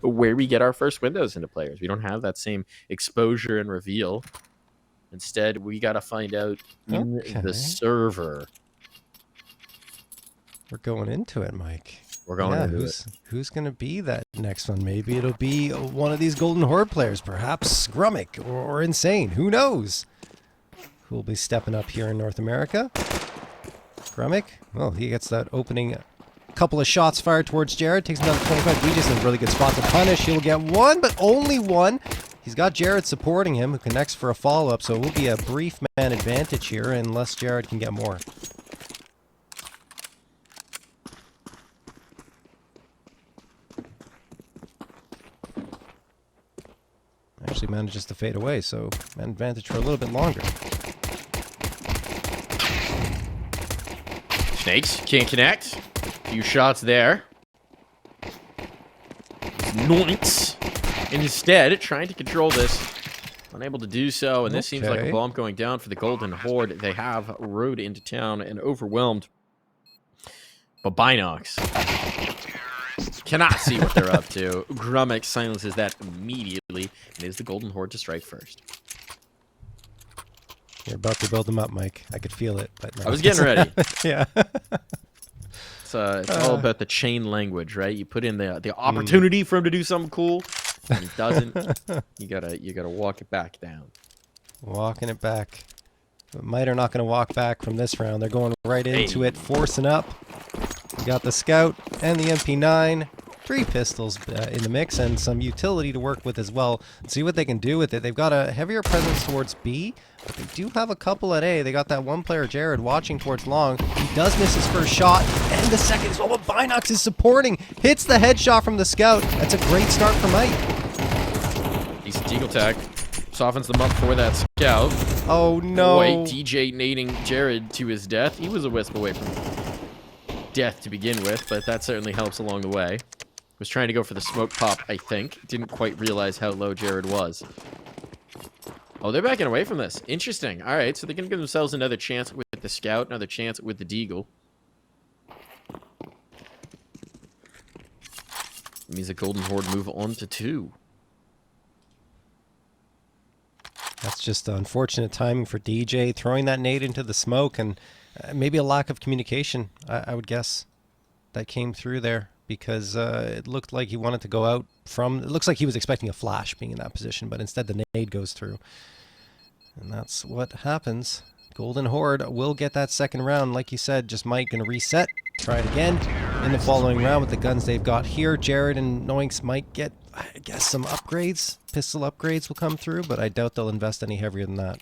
where we get our first windows into players. We don't have that same exposure and reveal. Instead, we got to find out in the server. We're going into it, Mike. We're going into it. Who's going to be that next one? Maybe it'll be one of these Golden Horde players, perhaps Grummick or Insane. Who knows? Who will be stepping up here in North America? Grummick? Well, he gets that opening couple of shots fired towards Jared. Takes him down to 25. We just in a really good spot to punish. He'll get one, but only one. He's got Jared supporting him, who connects for a follow-up, so it will be a brief man advantage here unless Jared can get more. Actually manages to fade away, so man advantage for a little bit longer. Snakes can't connect. Few shots there. Noints. Instead, trying to control this. Unable to do so, and this seems like a bomb going down for the Golden Horde. They have rode into town and overwhelmed. But Binox cannot see what they're up to. Grummick silences that immediately, and is the Golden Horde to strike first. You're about to build them up, Mike. I could feel it. But no. I was getting ready. Yeah. It's all about the chain language, right? You put in the opportunity for him to do something cool, and he doesn't. You gotta walk it back down. Walking it back. But Might are not going to walk back from this round. They're going right into it, forcing up. We got the Scout and the MP9. 3 pistols in the mix and some utility to work with as well. Let's see what they can do with it. They've got a heavier presence towards B, but they do have a couple at A. They got that one player, Jared, watching towards long. He does miss his first shot, and the second as well, but Binox is supporting. Hits the headshot from the Scout. That's a great start for Mike. Decent deagle tag. Softens them up for that Scout. Oh, no. Boy, DJ nading Jared to his death. He was a wisp away from death to begin with, but that certainly helps along the way. Was trying to go for the smoke pop, I think. Didn't quite realize how low Jared was. Oh, they're backing away from this. Interesting. All right, so they're going to give themselves another chance with the Scout, another chance with the Deagle. It means the Golden Horde move on to 2. That's just unfortunate timing for DJ, throwing that nade into the smoke, and maybe a lack of communication, I would guess, that came through there. Because it looked like he wanted to go out from... It looks like he was expecting a flash being in that position, but instead the nade goes through. And that's what happens. Golden Horde will get that second round. Like you said, just Mike going to reset. Try it again in the following round with the guns they've got here. Jared and Noinks might get, I guess, some upgrades. Pistol upgrades will come through, but I doubt they'll invest any heavier than that.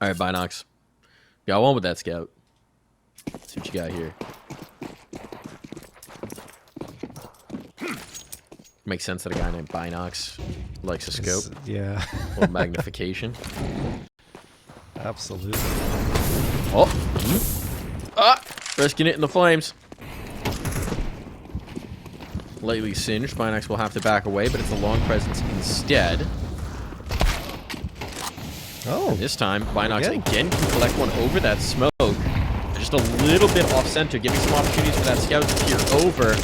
All right, Binox. Got one with that Scout. Let's see what you got here. Makes sense that a guy named Binox likes a scope. Yeah. A little magnification. Absolutely. Oh. Risking it in the flames. Lightly singed. Binox will have to back away, but it's a long presence instead. Oh. And this time, Binox again can collect one over that smoke. Just a little bit off center, giving some opportunities for that Scout to peer over.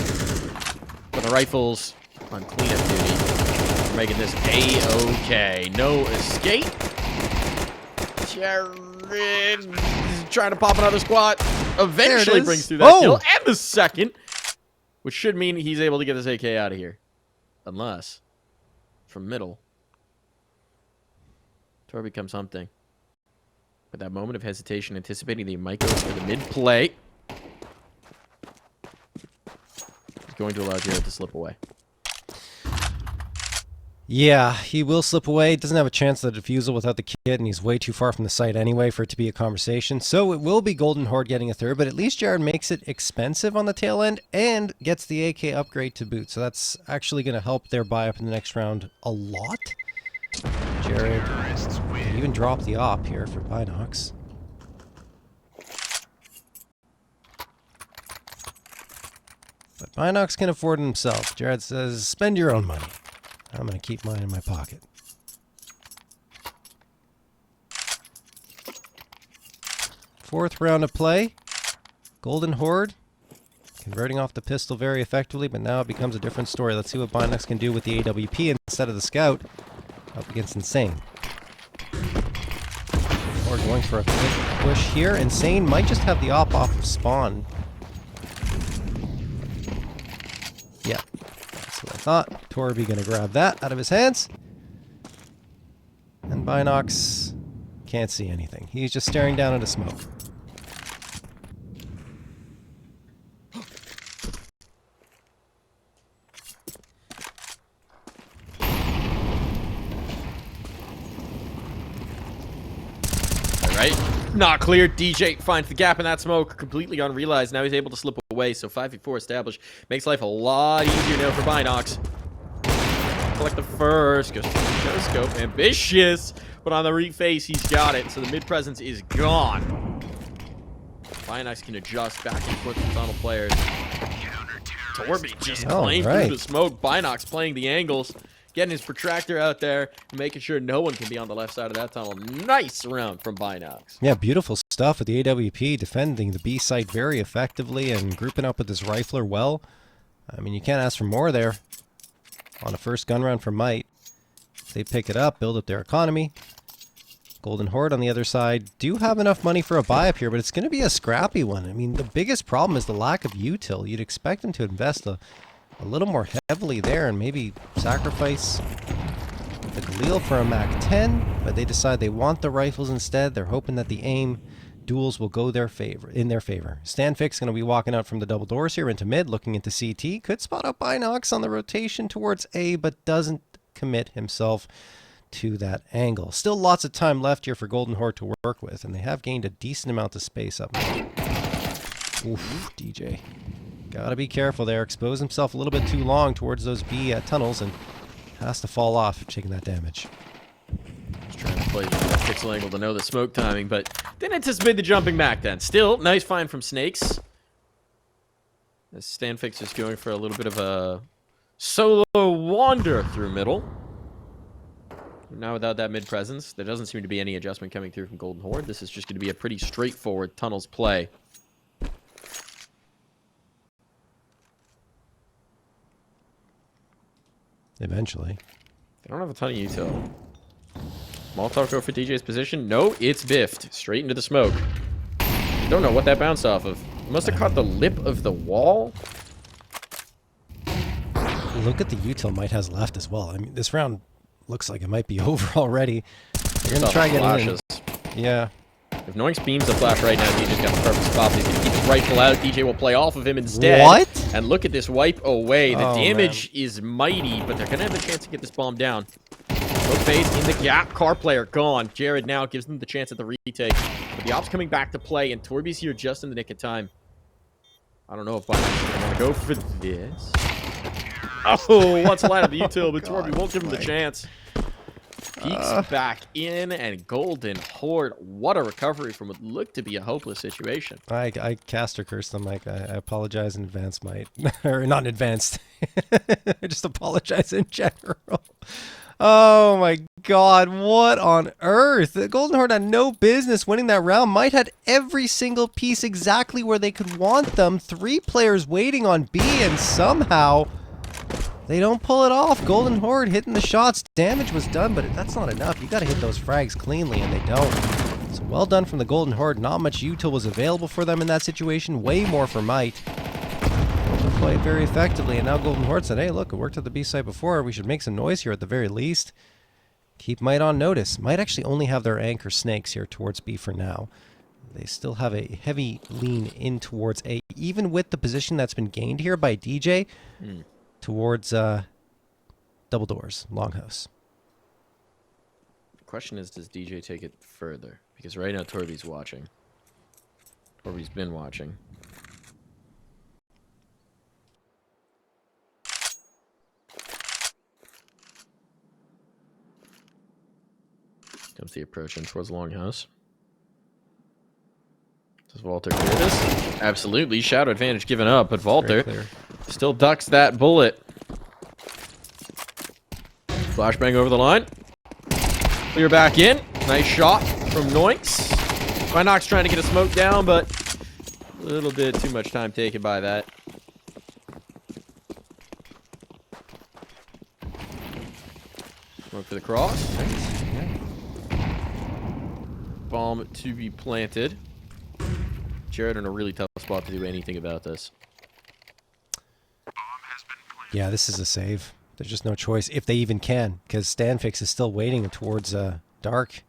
But the rifles on cleanup duty. We're making this A-okay. No escape. Jared trying to pop another squat. Eventually brings through that kill. And the second. Which should mean he's able to get this AK out of here. Unless, from middle, Tor becomes something. With that moment of hesitation, anticipating that he might go for the mid play. He's going to allow Jared to slip away. Yeah, he will slip away. Doesn't have a chance at the defusal without the kit, and he's way too far from the site anyway for it to be a conversation. So it will be Golden Horde getting a third, but at least Jared makes it expensive on the tail end and gets the AK upgrade to boot. So that's actually going to help their buy up in the next round a lot. Jared can even drop the op here for Binox. But Binox can afford it himself. Jared says, spend your own money. I'm going to keep mine in my pocket. 4th round of play. Golden Horde converting off the pistol very effectively, but now it becomes a different story. Let's see what Binox can do with the AWP instead of the Scout up against Insane. Horde going for a quick push here. Insane might just have the op off of spawn. Yeah, that's what I thought. Torby gonna grab that out of his hands. And Binox can't see anything. He's just staring down into smoke. Right? Not clear. DJ finds the gap in that smoke, completely unrealized. Now he's able to slip away, so 5v4 established. Makes life a lot easier now for Binox. Collect the first. Goes no scope. Ambitious. But on the reface, he's got it, so the mid presence is gone. Binox can adjust back and forth with tunnel players. Torby just playing through the smoke. Binox playing the angles. Getting his protractor out there, making sure no one can be on the left side of that tunnel. Nice round from Binox. Yeah, beautiful stuff with the AWP, defending the B site very effectively and grouping up with this rifler well. I mean, you can't ask for more there on a first gun round for Might. They pick it up, build up their economy. Golden Horde on the other side do have enough money for a buy up here, but it's going to be a scrappy one. I mean, the biggest problem is the lack of util. You'd expect them to invest a little more heavily there and maybe sacrifice the Galil for a Mac 10, but they decide they want the rifles instead. They're hoping that the aim duels will go in their favor. Stanfic's going to be walking out from the double doors here into mid, looking into CT. Could spot up Binox on the rotation towards A, but doesn't commit himself to that angle. Still lots of time left here for Golden Horde to work with, and they have gained a decent amount of space up. Oof, DJ. Gotta be careful there. Expose himself a little bit too long towards those B tunnels and has to fall off taking that damage. Just trying to play the pixel angle to know the smoke timing, but didn't anticipate the jumping back then. Still, nice find from Snakes. As Stanfix is going for a little bit of a solo wander through middle. Now without that mid presence, there doesn't seem to be any adjustment coming through from Golden Horde. This is just going to be a pretty straightforward tunnels play. Eventually. They don't have a ton of util. Molotov go for DJ's position. No, it's biffed. Straight into the smoke. Don't know what that bounced off of. Must have caught the lip of the wall. Look at the util Might has left as well. I mean, this round looks like it might be over already. They're going to try getting in. Yeah. If Noinx beams the flash right now, DJ's got the perfect spot. He's going to keep his rifle out. DJ will play off of him instead. What? And look at this wipe away. The damage is mighty, but they're going to have the chance to get this bomb down. Look phase in the gap. Car player gone. Jared now gives them the chance at the retake. But the op's coming back to play, and Torby's here just in the nick of time. I don't know if Binox is going to want to go for this. Oh, wants to line up the util, but Torby won't give him the chance. Peeks back in, and Golden Horde. What a recovery from what looked to be a hopeless situation. I caster cursed them, Mike. I apologize in advance, Mike. Or not in advance. I just apologize in general. Oh my god, what on earth? The Golden Horde had no business winning that round. Might had every single piece exactly where they could want them. 3 players waiting on B, and somehow they don't pull it off. Golden Horde hitting the shots. Damage was done, but that's not enough. You gotta hit those frags cleanly, and they don't. So well done from the Golden Horde. Not much util was available for them in that situation. Way more for Might. Played very effectively, and now Golden Horde said, hey, look, it worked at the B site before. We should make some noise here at the very least. Keep Might on notice. Might actually only have their anchor Snakes here towards B for now. They still have a heavy lean in towards A, even with the position that's been gained here by DJ. Towards double doors, longhouse. The question is, does DJ take it further? Because right now Torby's watching. Torby's been watching. Comes the approach in towards longhouse. Does Walter clear this? Absolutely. Shadow advantage given up, but Walter still ducks that bullet. Flashbang over the line. Clear back in. Nice shot from Noinx. Binox trying to get a smoke down, but a little bit too much time taken by that. Smoke for the cross. Bomb to be planted. Jared in a really tough spot to do anything about this. Yeah, this is a save. There's just no choice, if they even can, because Stanfix is still waiting towards dark.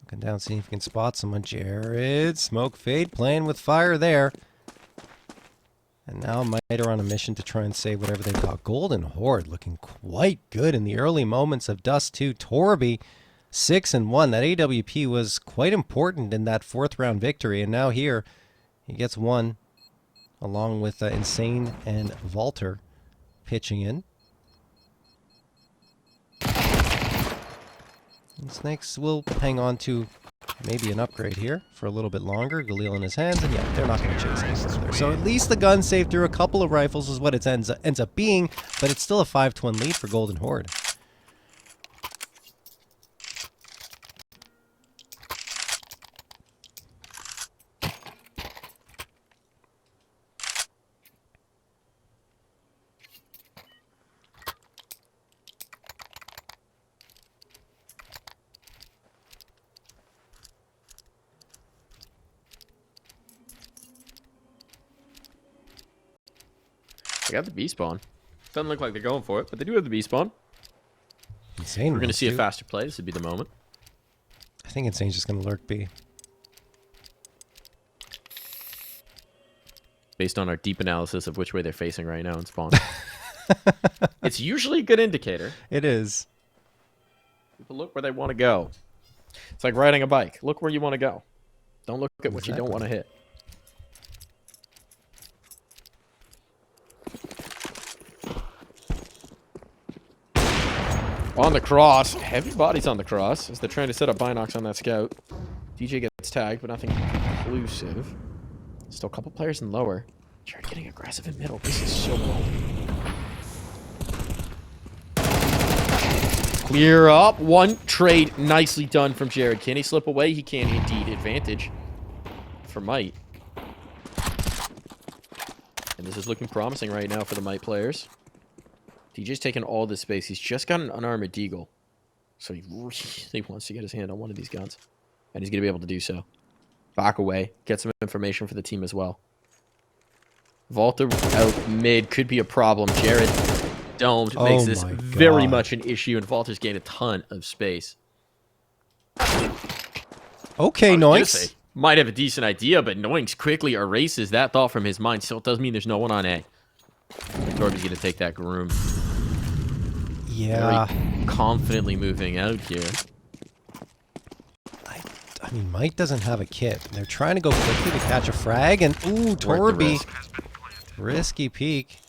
Looking down, seeing if he can spot someone. Jared, smoke fade, playing with fire there. And now Might are on a mission to try and save whatever they got. Golden Horde looking quite good in the early moments of Dust2. Torby, 6-1. That AWP was quite important in that 4th round victory. And now here, he gets one, along with Insane and Valter pitching in. And Snakes will hang on to maybe an upgrade here for a little bit longer. Galil in his hands, and yeah, they're not going to chase any further. So at least the gun saved through a couple of rifles is what it ends up being, but it's still a 5-1 lead for Golden Horde. They got the B spawn. Doesn't look like they're going for it, but they do have the B spawn. Insane. We're going to see a faster play. This would be the moment. I think Insane's just going to lurk B. Based on our deep analysis of which way they're facing right now in spawn. It's usually a good indicator. It is. People look where they want to go. It's like riding a bike. Look where you want to go. Don't look at what you don't want to hit. On the cross. Heavy bodies on the cross as they're trying to set up Binox on that scout. DJ gets tagged, but nothing conclusive. Still a couple players in lower. Jared getting aggressive in middle. This is so cool. Clear up. One trade nicely done from Jared. Can he slip away? He can indeed. Advantage for Might. And this is looking promising right now for the Might players. DJ's taking all this space. He's just got an unarmored deagle. So he really wants to get his hand on one of these guns. And he's going to be able to do so. Back away. Get some information for the team as well. Valter out mid could be a problem. Jared domed makes this very much an issue. And Valter's gained a ton of space. Okay, Noinks. Might have a decent idea, but Noinks quickly erases that thought from his mind. Still does mean there's no one on A. Torby's going to take that groom. Yeah. Very confidently moving out here. I mean, Mike doesn't have a kit. They're trying to go quickly to catch a frag, and ooh, Torby. Risky peek.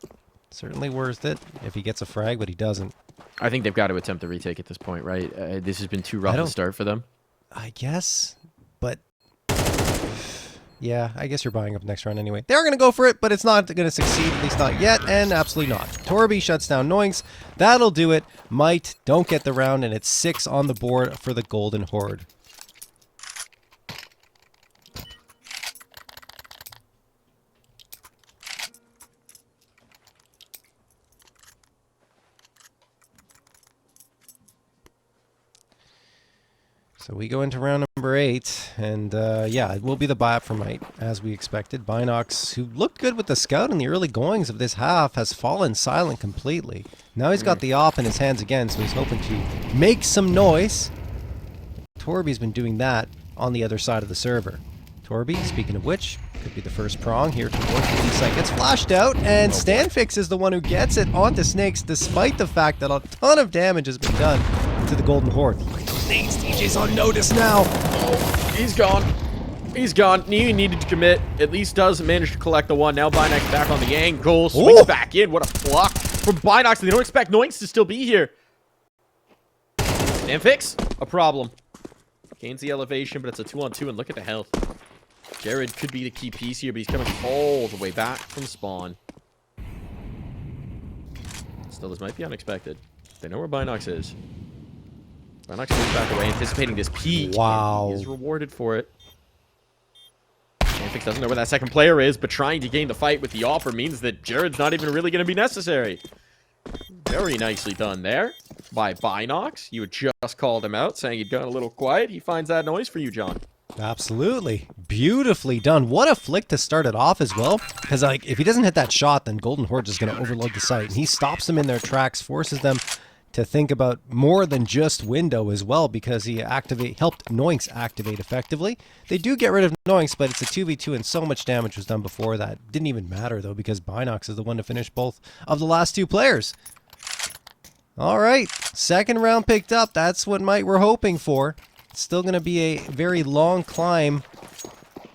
Certainly worth it if he gets a frag, but he doesn't. I think they've got to attempt the retake at this point, right? This has been too rough a start for them. I guess, but yeah, I guess you're buying up next round anyway. They're going to go for it, but it's not going to succeed, at least not yet, and absolutely not. Torby shuts down Noinks. That'll do it. Might don't get the round, and it's 6 on the board for the Golden Horde. So we go into round number 8, and yeah, it will be the buy-up for Might, as we expected. Binox, who looked good with the scout in the early goings of this half, has fallen silent completely. Now he's got the op in his hands again, so he's hoping to make some noise. Torby's been doing that on the other side of the server. Torby, speaking of which, could be the first prong here towards the B site. Gets flashed out, and Stanfix is the one who gets it onto Snakes, despite the fact that a ton of damage has been done to the Golden Horde. Snakes, DJ's on notice now. Oh, he's gone. He's gone. He needed to commit. At least does manage to collect the one. Now Binox back on the angle. Swings back in. What a block from Binox. They don't expect Noinks to still be here. Stanfix, a problem. Gains the elevation, but it's a 2-on-2, and look at the health. Jared could be the key piece here, but he's coming all the way back from spawn. Still, this might be unexpected. They know where Binox is. Binox moves back away, anticipating this peak. Wow. He is rewarded for it. Graphics doesn't know where that second player is, but trying to gain the fight with the offer means that Jared's not even really going to be necessary. Very nicely done there by Binox. You had just called him out, saying he'd gone a little quiet. He finds that noise for you, John. Absolutely. Beautifully done. What a flick to start it off as well. Because like, if he doesn't hit that shot, then Golden Horde is going to overload the site. And he stops them in their tracks, forces them to think about more than just window as well, because he helped Noinks activate effectively. They do get rid of Noinks, but it's a 2v2 and so much damage was done before that. Didn't even matter though, because Binox is the one to finish both of the last two players. All right, second round picked up. That's what we're hoping for. It's still going to be a very long climb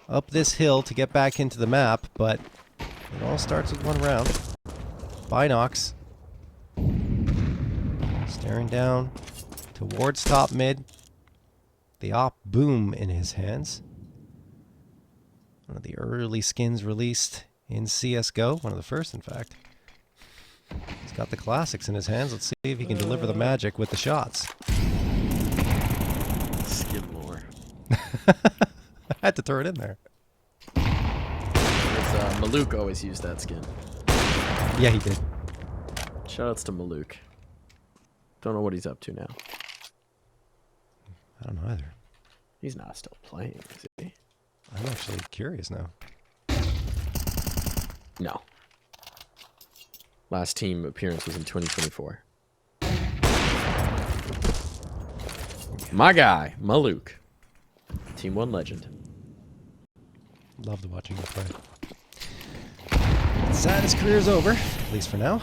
up this hill to get back into the map, but it all starts with one round. Binox staring down towards top mid. The op boom in his hands. One of the early skins released in CSGO. One of the first, in fact. He's got the classics in his hands. Let's see if he can deliver the magic with the shots. Skin lore. I had to throw it in there. Maluk always used that skin. Yeah, he did. Shoutouts to Maluk. Don't know what he's up to now. I don't know either. He's not still playing, is he? I'm actually curious now. No. Last team appearance was in 2024. My guy, Maluk. Team 1 legend. Loved watching him play. Sad his career's over, at least for now.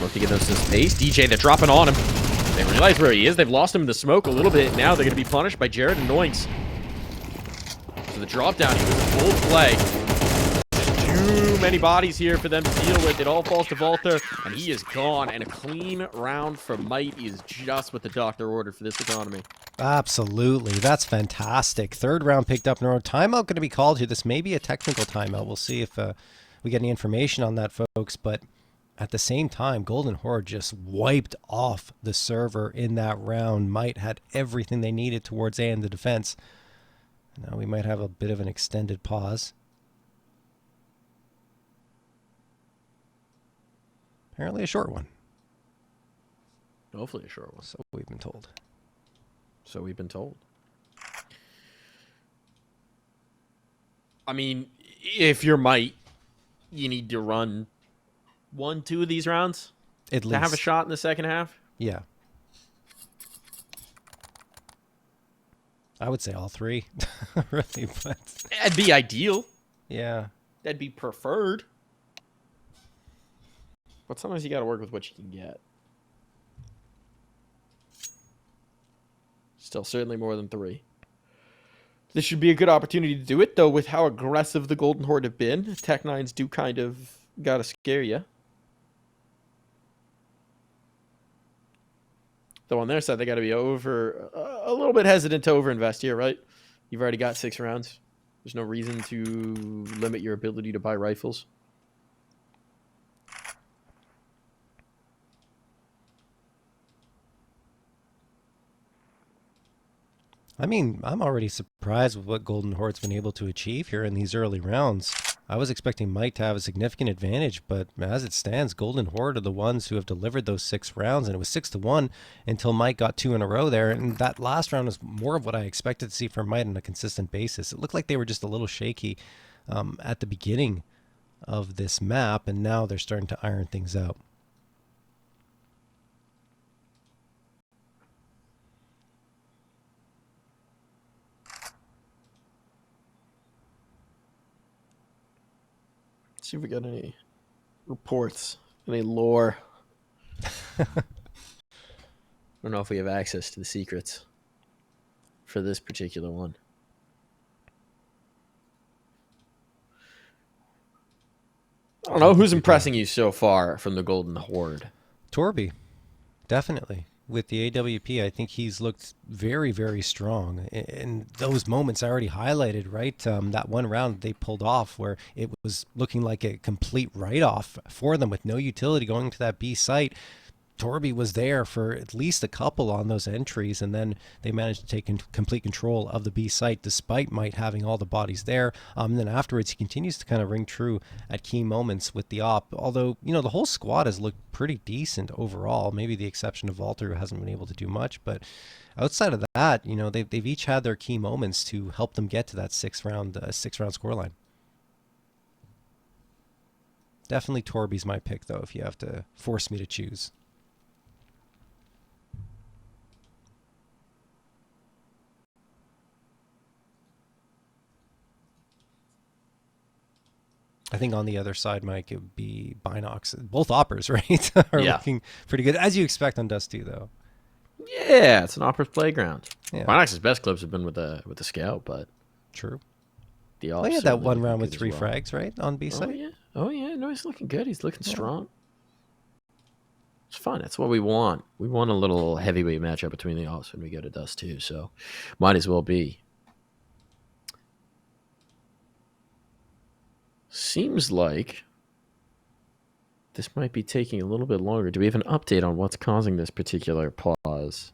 Look to get those some space. DJ, they're dropping on him. They realize where he is. They've lost him in the smoke a little bit. Now they're going to be punished by Jared and Noinks. So the drop down, he was in full play. Just too many bodies here for them to deal with. It all falls to Volta, and he is gone. And a clean round from Might is just what the doctor ordered for this economy. Absolutely. That's fantastic. Third round picked up in a row. Timeout going to be called here. This may be a technical timeout. We'll see if we get any information on that, folks. But at the same time, Golden Horde just wiped off the server in that round. Might had everything they needed towards A in the defense. Now we might have a bit of an extended pause. Apparently a short one. Hopefully a short one. So we've been told. So we've been told. I mean, if you're Might, you need to run 1-2 of these rounds at least to have a shot in the second half. Yeah. I would say all three. Really, but That'd be ideal. yeah. That'd be preferred. But sometimes you got to work with what you can get. Still, certainly more than 3. This should be a good opportunity to do it, though, with how aggressive the Golden Horde have been. Tech9s do kind of gotta scare you. Though on their side, they got to be a little bit hesitant to overinvest here, right? You've already got 6 rounds. There's no reason to limit your ability to buy rifles. I mean, I'm already surprised with what Golden Horde's been able to achieve here in these early rounds. I was expecting Mike to have a significant advantage, but as it stands, Golden Horde are the ones who have delivered those 6 rounds, and it was 6-1 until Mike got 2 in a row there. And that last round was more of what I expected to see from Mike on a consistent basis. It looked like they were just a little shaky at the beginning of this map, and now they're starting to iron things out. See if we got any reports, any lore. I don't know if we have access to the secrets for this particular one. I don't know. Who's impressing you so far from the Golden Horde? Torby, definitely. With the AWP, I think he's looked very, very strong. In those moments I already highlighted, right? That one round they pulled off where it was looking like a complete write-off for them with no utility going to that B site. Torby was there for at least a couple on those entries, and then they managed to take complete control of the B site despite Might having all the bodies there. And then afterwards, he continues to kind of ring true at key moments with the op. Although, you know, the whole squad has looked pretty decent overall, maybe the exception of Walter, who hasn't been able to do much. But outside of that, you know, they've each had their key moments to help them get to that six-round scoreline. Definitely Torby's my pick, though, if you have to force me to choose. I think on the other side, Mike, it would be Binox. Both oppers, right? Are looking pretty good, as you expect on Dust2, though. Yeah, it's an opera's playground. Yeah. Binox's best clips have been with the Scout, but true. The he had that one round with 3 frags, right, on B side. Oh yeah. No, he's looking good. He's looking strong. It's fun. That's what we want. We want a little heavyweight matchup between the ops when we go to Dust2, so might as well be. Seems like this might be taking a little bit longer. Do we have an update on what's causing this particular pause?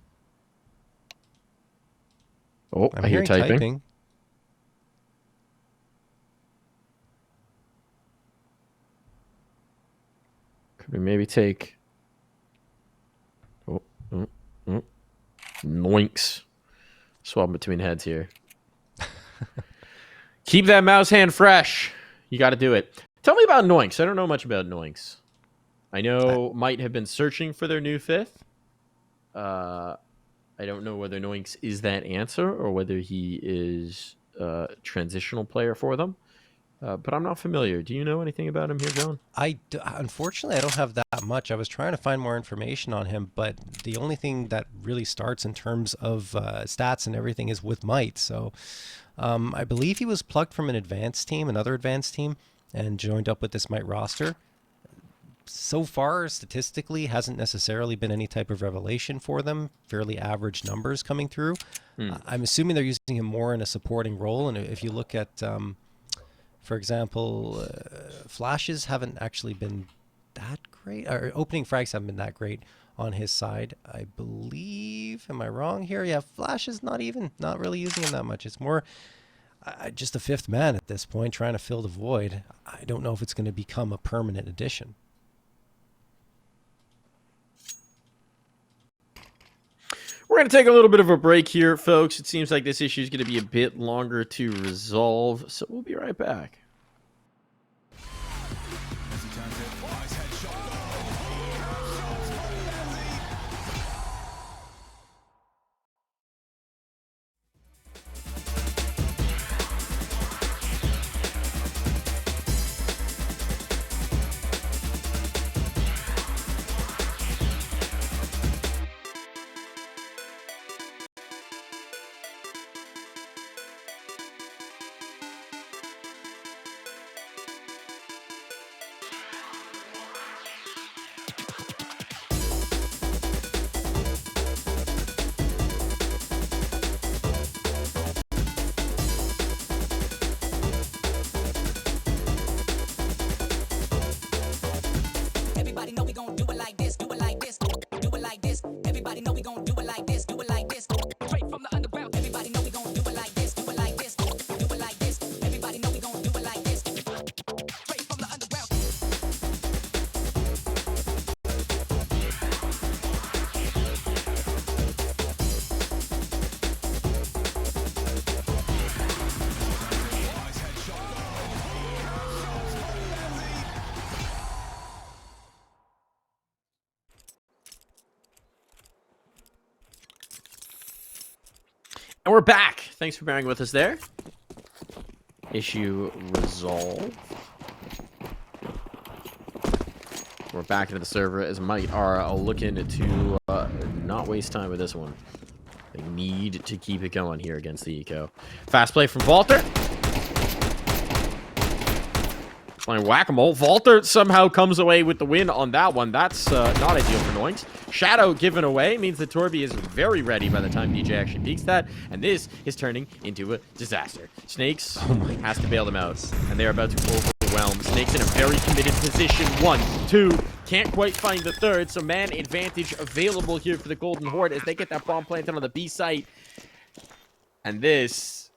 Oh, I hear typing. Could we maybe take... Noinks. Swap between heads here. Keep that mouse hand fresh. You got to do it. Tell me about Noinks. I don't know much about Noinks. I know Might have been searching for their new 5th. I don't know whether Noinks is that answer or whether he is a transitional player for them. But I'm not familiar. Do you know anything about him here, John? Unfortunately, I don't have that much. I was trying to find more information on him, but the only thing that really starts in terms of stats and everything is with Might. So I believe he was plucked from another advanced team, and joined up with this Might roster. So far, statistically, hasn't necessarily been any type of revelation for them. Fairly average numbers coming through. I'm assuming they're using him more in a supporting role, and if you look at... for example, flashes haven't actually been that great, or opening frags haven't been that great on his side, I believe. Am I wrong here? Yeah, flashes not really using him that much. It's more just a 5th man at this point, trying to fill the void. I don't know if it's going to become a permanent addition. We're going to take a little bit of a break here, folks. It seems like this issue is going to be a bit longer to resolve, so we'll be right back. And we're back. Thanks for bearing with us there. Issue resolved. We're back into the server as Might are looking to not waste time with this one. They need to keep it going here against the Eco. Fast play from Walter. Playing whack-a-mole. Walter somehow comes away with the win on that one. That's not ideal for Noinks. Shadow given away means that Torby is very ready by the time DJ actually peeks that. And this is turning into a disaster. Snakes has to bail them out. And they are about to overwhelm overwhelmed. Snake's in a very committed position. 1, 2, can't quite find the third, so man advantage available here for the Golden Horde as they get that bomb planted on the B site. And this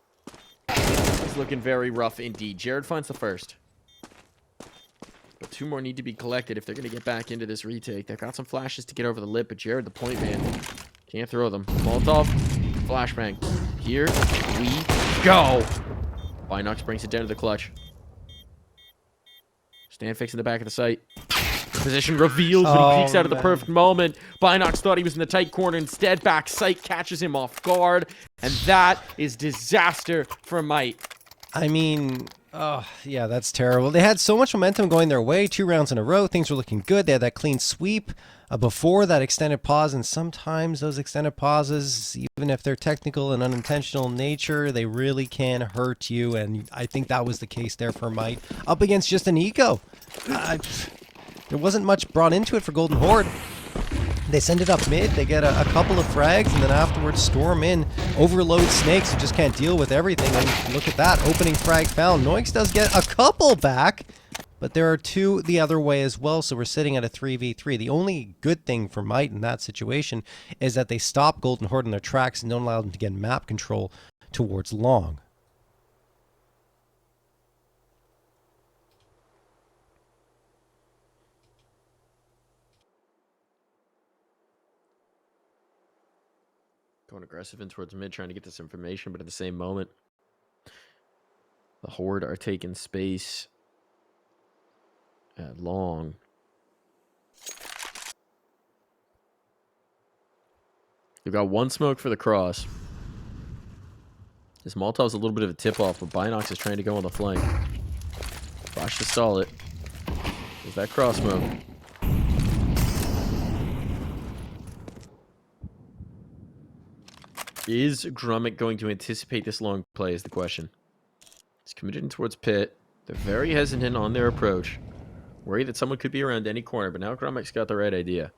is looking very rough indeed. Jared finds the first. But 2 more need to be collected if they're going to get back into this retake. They've got some flashes to get over the lip, but Jared, the point man, can't throw them. Molotov, flashbang. Here we go. Binox brings it down to the clutch. Stand fixing the back of the site. Position reveals when he peeks out of the perfect moment. Binox thought he was in the tight corner. Instead, back sight catches him off guard. And that is disaster for Might. I mean, oh, yeah, that's terrible. They had so much momentum going their way. 2 rounds in a row. Things were looking good. They had that clean sweep before that extended pause. And sometimes those extended pauses, even if they're technical and unintentional in nature, they really can hurt you. And I think that was the case there for Might. Up against just an eco. There wasn't much brought into it for Golden Horde. They send it up mid, they get a couple of frags, and then afterwards storm in, overload Snakes who just can't deal with everything. And look at that, opening frag found. Noix does get a couple back, but there are 2 the other way as well, so we're sitting at a 3v3. The only good thing for Might in that situation is that they stop Golden Horde in their tracks and don't allow them to get map control towards long. Going aggressive in towards mid, trying to get this information, but at the same moment, the Horde are taking space at long. They've got 1 smoke for the cross. This Molotov's a little bit of a tip-off, but Binox is trying to go on the flank. Flash to stall it. There's that cross smoke. Is Grummet going to anticipate this long play is the question. He's committed towards pit. They're very hesitant on their approach. Worried that someone could be around any corner, but now Grummet's got the right idea.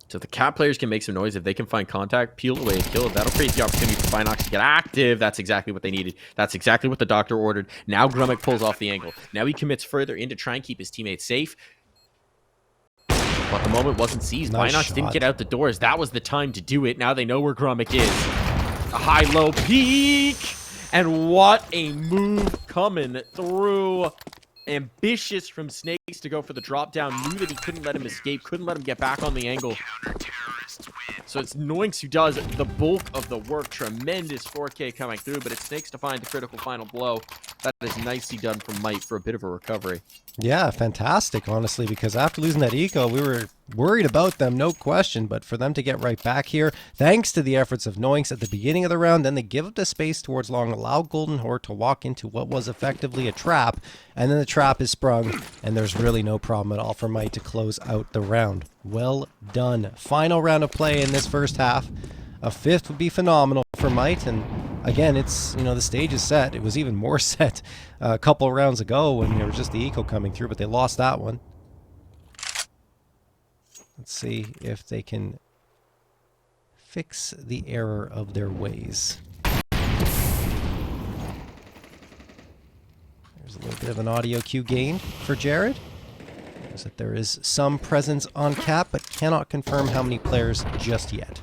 So if the cat players can make some noise, if they can find contact, peel away and kill it, that'll create the opportunity for Binox to get active. That's exactly what they needed. That's exactly what the doctor ordered. Now Grummet pulls off the angle. Now he commits further in to try and keep his teammates safe. But the moment wasn't seized. Nice Binox shot. didn't get out the doors. That was the time to do it. Now they know where Grummet is. A high-low peak. And what a move coming through. Ambitious from Snakes to go for the drop down. Knew that he couldn't let him escape. Couldn't let him get back on the angle. So it's Noinx who does the bulk of the work. Tremendous 4K coming through, but it's Snakes to find the critical final blow. That is nicely done from Might for a bit of a recovery. Yeah, fantastic, honestly, because after losing that eco, we were worried about them, no question, but for them to get right back here, thanks to the efforts of Noinx at the beginning of the round, then they give up the space towards long, allow Golden Horde to walk into what was effectively a trap, and then the trap is sprung, and there's really no problem at all for Might to close out the round. Well done. Final round of play in this first half. A 5th would be phenomenal for Might, and again, it's, you know, the stage is set. It was even more set a couple rounds ago when there was just the eco coming through, but they lost that one. Let's see if they can fix the error of their ways. There's a little bit of an audio cue gained for Jared. Is that there is some presence on cap, but cannot confirm how many players just yet.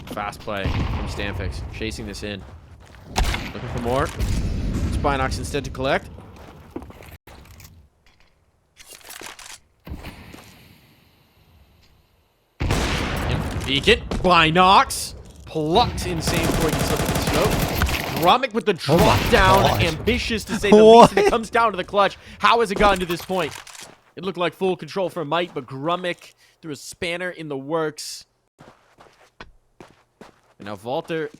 Fast play from Stanfix, chasing this in. Looking for more. Binox instead to collect. Beacon. Binox plucked insane before he can slip in the smoke. Grummet with the drop down. Ambitious to say the least, and it comes down to the clutch. How has it gotten to this point? It looked like full control for Might, but Grummet threw a spanner in the works. And now Walter,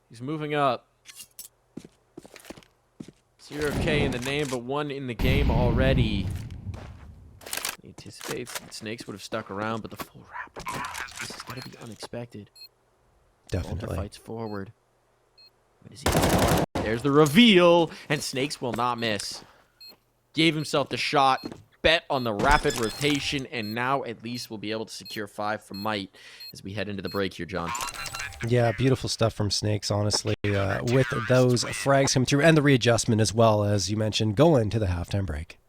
he's moving up. 0K in the name, but 1 in the game already. He anticipates that Snakes would have stuck around, but the full wrap. This has got to be unexpected. Definitely. Walter fights forward. What is he? There's the reveal, and Snakes will not miss. Gave himself the shot. bet on the rapid rotation, and now at least we'll be able to secure 5 from Might as we head into the break here, John. Yeah, beautiful stuff from Snakes, honestly, with those frags coming through and the readjustment as well, as you mentioned, going to the halftime break.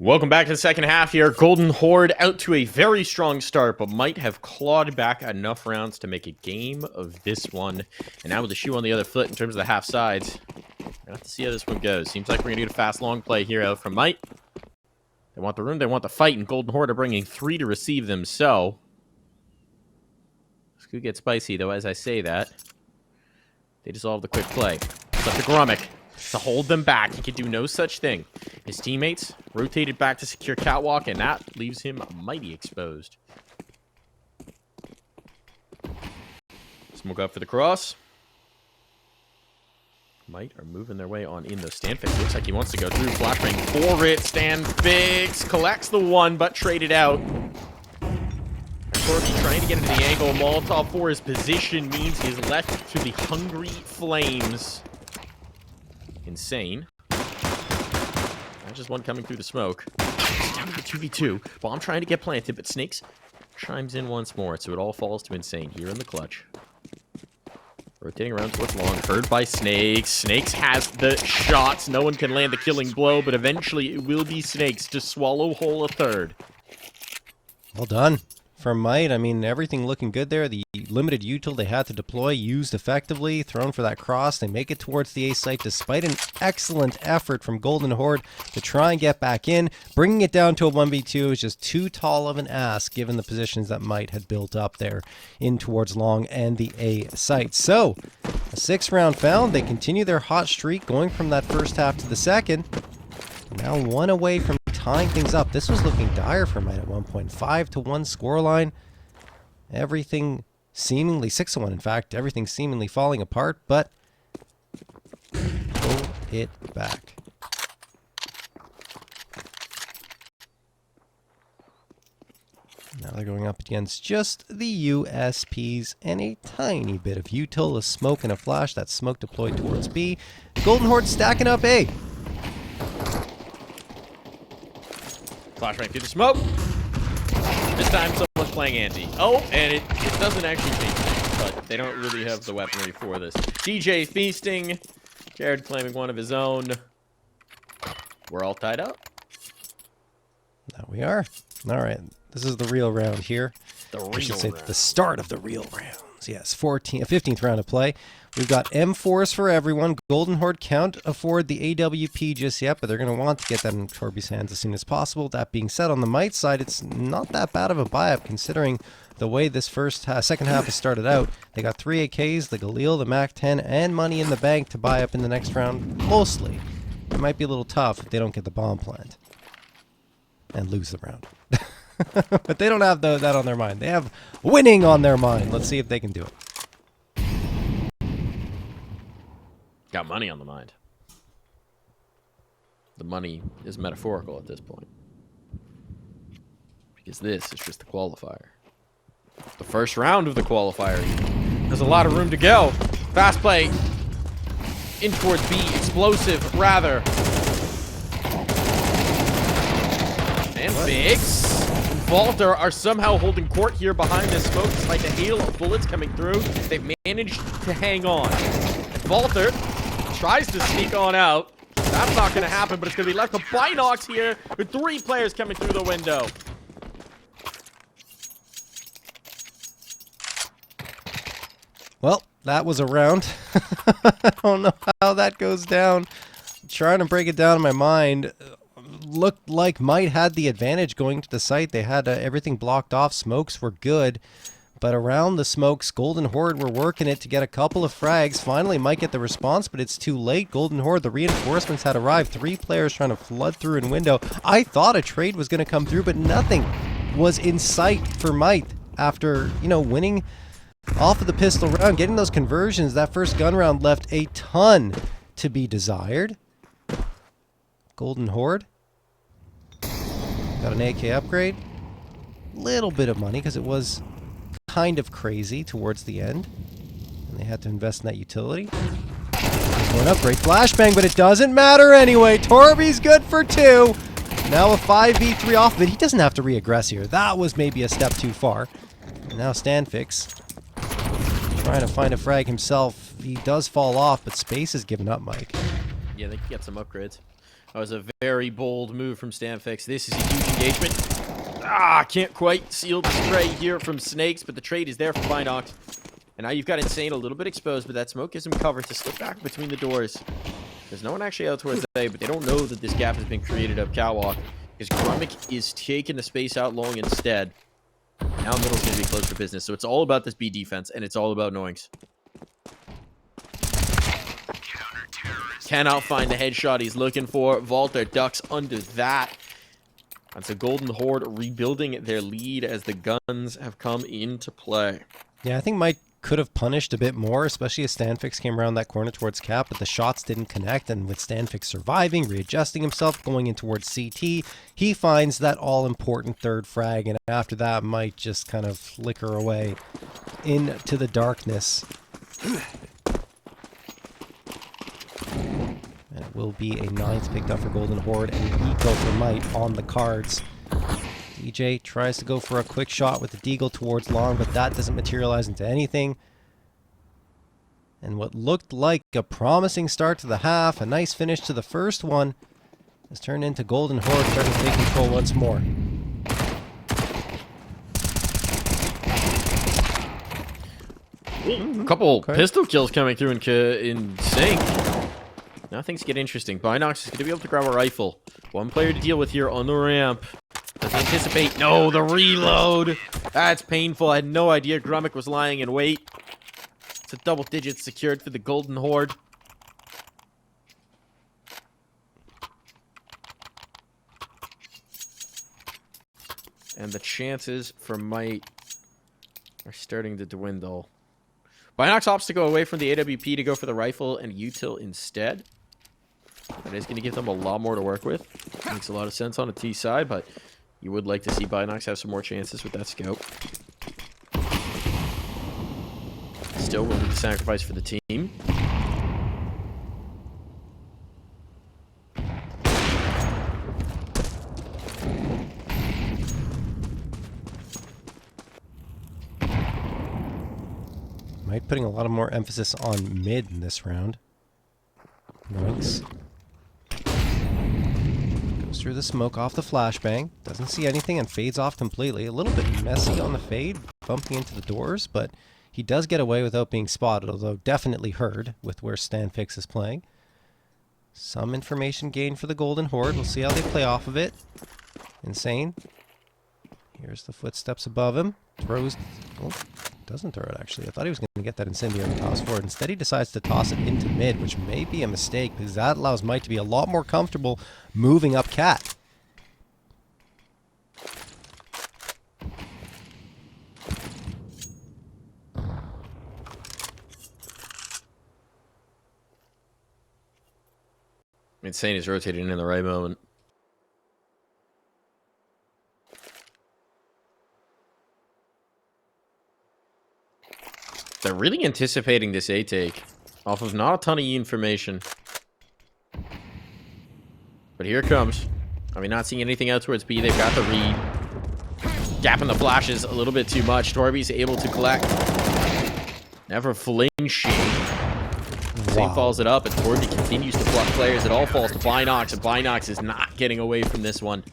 Welcome back to the second half here. Golden Horde out to a very strong start, but might have clawed back enough rounds to make a game of this one. And now with the shoe on the other foot in terms of the half sides, we'll have to see how this one goes. Seems like we're going to get a fast, long play here out from Might. They want the room, they want the fight, and Golden Horde are bringing 3 to receive them, so this could get spicy, though, as I say that. They dissolve the quick play. It's up to Grummick to hold them back. He can do no such thing. His teammates rotated back to secure Catwalk, and that leaves him mighty exposed. Smoke up for the cross. Might are moving their way on in, though. Stanfix looks like he wants to go through. Flashbang for it. Stanfix collects the one, but traded out. Corky trying to get into the angle. Molotov for his position means he is left to the hungry flames. Insane. Not just one coming through the smoke. It's down to the 2v2. Bomb trying to get planted, but Snakes chimes in once more, so it all falls to Insane here in the clutch. Rotating around towards long. Heard by Snakes. Snakes has the shots. No one can land the killing blow, but eventually it will be Snakes to swallow whole a third. Well done from Might. I mean, everything looking good there. The limited util they had to deploy, used effectively, thrown for that cross. They make it towards the A site despite an excellent effort from Golden Horde to try and get back in. Bringing it down to a 1v2 is just too tall of an ask given the positions that Might had built up there in towards long and the A site. So, a 6th round found. They continue their hot streak going from that first half to the second. Now one away from tying things up. This was looking dire for Might at 1.5 to 1 scoreline. Everything seemingly 6-1 in fact. Everything seemingly falling apart, but pull it back. Now they're going up against just the USPs and a tiny bit of util, a smoke and a flash. That smoke deployed towards B. Golden Horde stacking up A. Flashbang through the smoke. This time someone's playing anti. Oh, and it doesn't actually change things, but they don't really have the weaponry for this. DJ feasting. Jared claiming one of his own. We're all tied up. Now we are. All right. This is the real round here. I should say the start of the real rounds. Yes, 15th round of play. We've got M4s for everyone. Golden Horde can't afford the AWP just yet, but they're going to want to get that in Torby's hands as soon as possible. That being said, on the Might side, it's not that bad of a buy-up considering the way this second half has started out. They got 3 AKs, the Galil, the MAC-10, and money in the bank to buy up in the next round, mostly. It might be a little tough if they don't get the bomb plant and lose the round. But they don't have that on their mind. They have winning on their mind. Let's see if they can do it. Got money on the mind. The money is metaphorical at this point. Because this is just the qualifier. The first round of the qualifier. There's a lot of room to go. Fast play. In towards B. Explosive, rather. And Biggs and Valter are somehow holding court here behind this smoke despite the hail of bullets coming through. They've managed to hang on. And Valter tries to sneak on out. That's not going to happen, but it's going to be left to Binox here with 3 players coming through the window. Well, that was a round. I don't know how that goes down. I'm trying to break it down in my mind. Looked like Might had the advantage going to the site. They had everything blocked off. Smokes were good. But around the smokes, Golden Horde were working it to get a couple of frags. Finally, might get the response, but it's too late. Golden Horde, the reinforcements had arrived. 3 players trying to flood through in window. I thought a trade was going to come through, but nothing was in sight for Might after, winning off of the pistol round, getting those conversions. That first gun round left a ton to be desired. Golden Horde got an AK upgrade. Little bit of money because it was kind of crazy towards the end, and they had to invest in that utility. One upgrade, flashbang, but it doesn't matter anyway. Torby's good for 2. Now a 5v3 off, but he doesn't have to re-aggress here. That was maybe a step too far. And now Stanfix trying to find a frag himself. He does fall off, but space is given up, Mike. Yeah, they can get some upgrades. That was a very bold move from Stanfix. This is a huge engagement. Can't quite seal the spray here from Snakes, but the trade is there for Binox. And now you've got Insane a little bit exposed, but that smoke gives him cover to slip back between the doors. There's no one actually out towards A, but they don't know that this gap has been created up Catwalk, because Grummick is taking the space out long instead. Now middle's going to be close for business, so it's all about this B defense, and it's all about Noings. Cannot find the headshot he's looking for. Valter ducks under that. And so Golden Horde rebuilding their lead as the guns have come into play. Yeah, I think Mike could have punished a bit more, especially as Stanfix came around that corner towards Cap, but the shots didn't connect, and with Stanfix surviving, readjusting himself, going in towards CT, he finds that all-important 3rd frag, and after that, might just kind of flicker away into the darkness. And it will be a 9th picked up for Golden Horde and an eco for Might on the cards. DJ tries to go for a quick shot with the deagle towards long, but that doesn't materialize into anything. And what looked like a promising start to the half, a nice finish to the first one, has turned into Golden Horde starting to take control once more. A couple pistol kills coming through in sync. Now things get interesting. Binox is going to be able to grab a rifle. One player to deal with here on the ramp. Does he anticipate? No, the reload. That's painful. I had no idea Grummick was lying in wait. It's a double digit secured for the Golden Horde. And the chances for Might are starting to dwindle. Binox opts to go away from the AWP to go for the rifle and util instead. That is going to give them a lot more to work with. Makes a lot of sense on a T side, but you would like to see Binox have some more chances with that scope. Still willing to sacrifice for the team. Might putting a lot of more emphasis on mid in this round. Nice. Goes through the smoke off the flashbang. Doesn't see anything and fades off completely. A little bit messy on the fade, bumping into the doors, but he does get away without being spotted, although definitely heard with where Stanfix is playing. Some information gained for the Golden Horde. We'll see how they play off of it. Insane. Here's the footsteps above him. Throws... Oh, doesn't throw it, actually. I thought he was going to get that incendiary toss forward. Instead, he decides to toss it into mid, which may be a mistake, because that allows Mike to be a lot more comfortable moving up cat. Insane is rotating in the right moment. They're really anticipating this A take off of not a ton of information. But here it comes. I mean, not seeing anything out towards B. They've got the read. Gapping the flashes a little bit too much. Torby's able to collect. Never flinching. Same follows it up, and Torby continues to pluck players. It all falls to Binox, and Binox is not getting away from this one.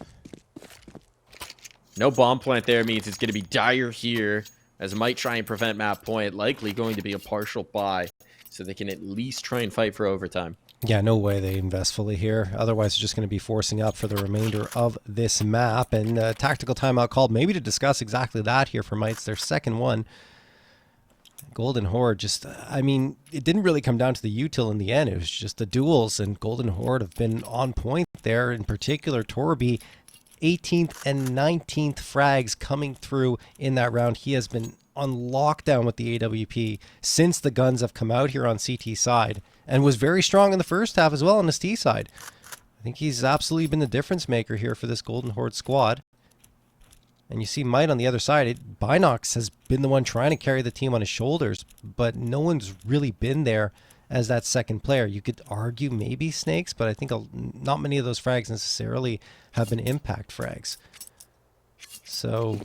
No bomb plant there means it's going to be dire here, as might try and prevent map point. Likely going to be a partial buy, so they can at least try and fight for overtime. Yeah, no way they invest fully here. Otherwise, it's just going to be forcing up for the remainder of this map. And tactical timeout called maybe to discuss exactly that here for Mites, their second one. Golden Horde just, I mean, it didn't really come down to the util in the end. It was just the duels, and Golden Horde have been on point there. In particular, Torby, 18th and 19th frags coming through in that round. He has been on lockdown with the AWP since the guns have come out here on CT side, and was very strong in the first half as well on the ST side. I think he's absolutely been the difference maker here for this Golden Horde squad. And you see Might on the other side. Binox has been the one trying to carry the team on his shoulders, but no one's really been there as that second player. You could argue maybe Snakes, but I think not many of those frags necessarily have been impact frags. So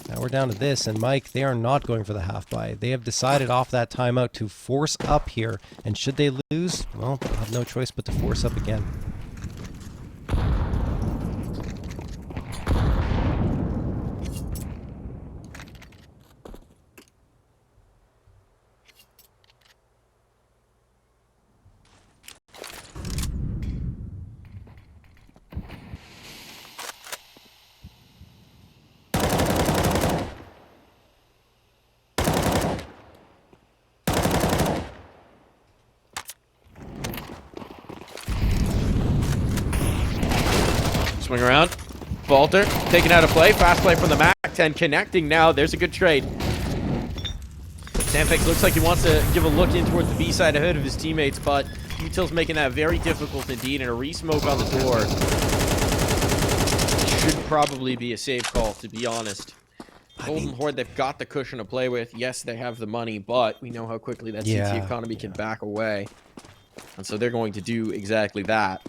now we're down to this, and Mike, they are not going for the half buy. They have decided off that timeout to force up here, and should they lose, well, they'll have no choice but to force up again. Swing around. Falter taken out of play. Fast play from the Mac 10 connecting now. There's a good trade. Stanfix looks like he wants to give a look in towards the B side ahead of his teammates, but Util's making that very difficult indeed, and a re-smoke on the door should probably be a safe call, to be honest. Golden Horde, they've got the cushion to play with. Yes, they have the money, but we know how quickly that CT economy can back away. And so they're going to do exactly that.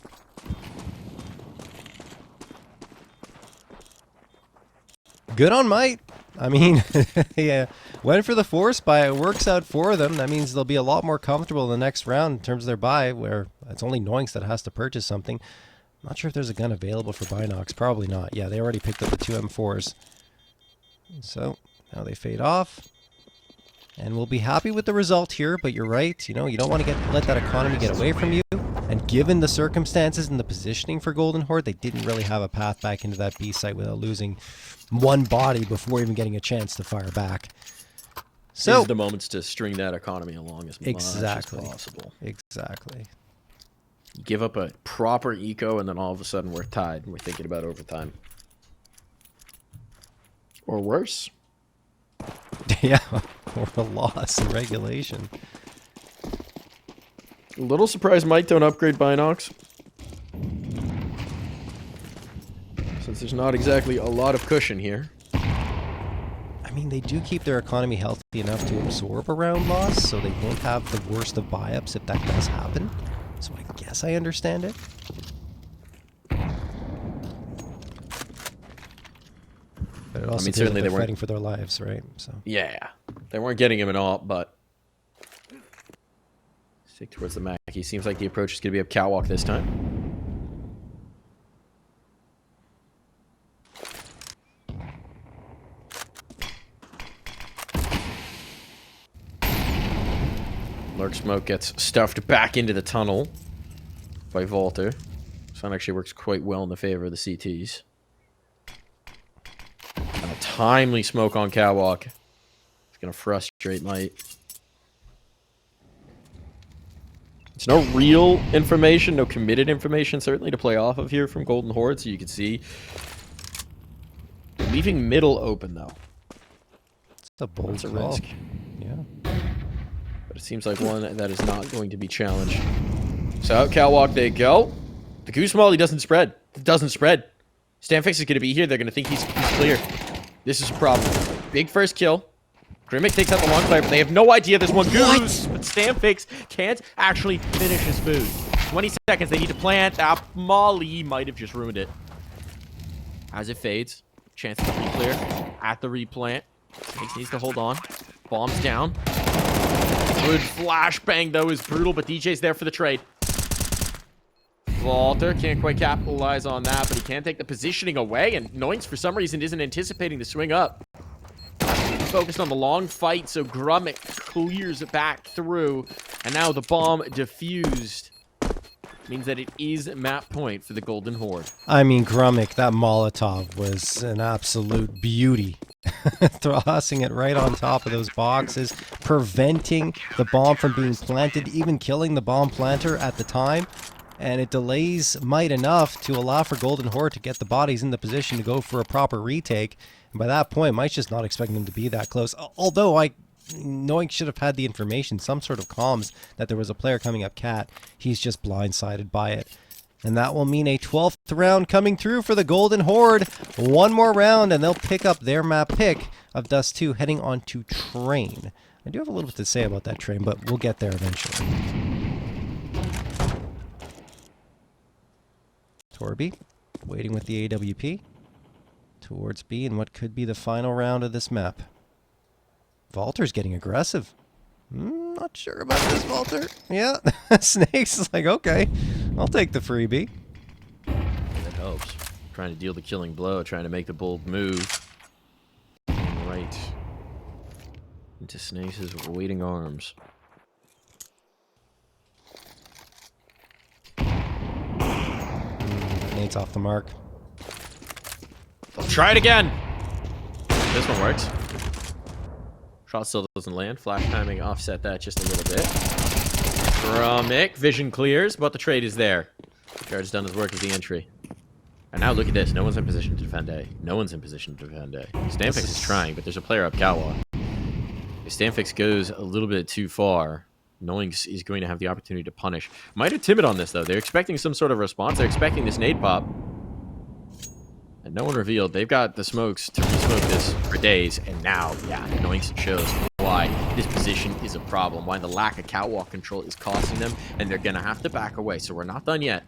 Good on Might. I mean, yeah, went for the force buy. It works out for them. That means they'll be a lot more comfortable in the next round in terms of their buy, where it's only Noinks that has to purchase something. Not sure if there's a gun available for Binox. Probably not. Yeah, they already picked up the 2 M4s. So now they fade off. And we'll be happy with the result here, but you're right. You know, you don't want to let that economy get away from you. And given the circumstances and the positioning for Golden Horde, they didn't really have a path back into that B site without losing one body before even getting a chance to fire back. So these are the moments to string that economy along as much as possible. Exactly. You give up a proper eco, and then all of a sudden we're tied, and we're thinking about overtime. Or worse. Yeah, or a loss in regulation. A little surprised Mike don't upgrade Binox. Since there's not exactly a lot of cushion here. I mean, they do keep their economy healthy enough to absorb a round loss, so they won't have the worst of buy-ups if that does happen. So I guess I understand it. But it also certainly they're they weren't fighting for their lives, right? So yeah, they weren't getting him at all, but stick towards the Mac. He seems like the approach is going to be up catwalk this time. Lurk Smoke gets stuffed back into the tunnel by Volter. This one actually works quite well in the favor of the CTs. And a timely smoke on catwalk. It's going to frustrate Light. It's no real information, no committed information, certainly, to play off of here from Golden Horde, so you can see. Leaving middle open, though. it's a bold That's a call. risk. Yeah. But it seems like one that is not going to be challenged. So out catwalk they go. The Goose Molly doesn't spread. It doesn't spread. Stanfix is going to be here. They're going to think he's clear. This is a problem. Big first kill. Grimmick takes out the long player, but they have no idea there's one Goose. But Stanfix can't actually finish his food. 20 seconds. They need to plant. That Molly might have just ruined it. As it fades. Chance to be clear at the replant. Snakes needs to hold on. Bombs down. Good flashbang, though, is brutal, but DJ's there for the trade. Walter can't quite capitalize on that, but he can take the positioning away, and Noinks, for some reason, isn't anticipating the swing up. Focused on the long fight, so Grummick clears it back through, and now the bomb defused. Means that it is map point for the Golden Horde. I mean, Grummick, that Molotov was an absolute beauty. Tossing it right on top of those boxes, preventing the bomb from being planted, even killing the bomb planter at the time. And it delays Might enough to allow for Golden Horde to get the bodies in the position to go for a proper retake. And by that point, Might's just not expecting them to be that close. Although knowing should have had the information, some sort of comms that there was a player coming up cat, he's just blindsided by it. And that will mean a 12th round coming through for the Golden Horde. One more round and they'll pick up their map pick of Dust2 heading on to Train. I do have a little bit to say about that Train, but we'll get there eventually. Torby waiting with the AWP towards B in what could be the final round of this map. Volter's getting aggressive. Not sure about this, Volter. Yeah, Snakes is like, okay, I'll take the freebie. That helps. Trying to deal the killing blow, trying to make the bold move. Right into Snakes' waiting arms. Nate's off the mark. I'll try it again. This one works. Shot still doesn't land. Flash timing offset that just a little bit. Grummick, vision clears, but the trade is there. Jared's done his work as the entry. And now look at this. No one's in position to defend A. No one's in position to defend A. Stanfix is trying, but there's a player up catwalk. If Stanfix goes a little bit too far, knowing he's going to have the opportunity to punish. Might have timid on this, though. They're expecting some sort of response. They're expecting this nade pop. And no one revealed. They've got the smokes to re-smoke this for days. And now, yeah, Noinks shows why this position is a problem. Why the lack of catwalk control is costing them. And they're going to have to back away. So we're not done yet.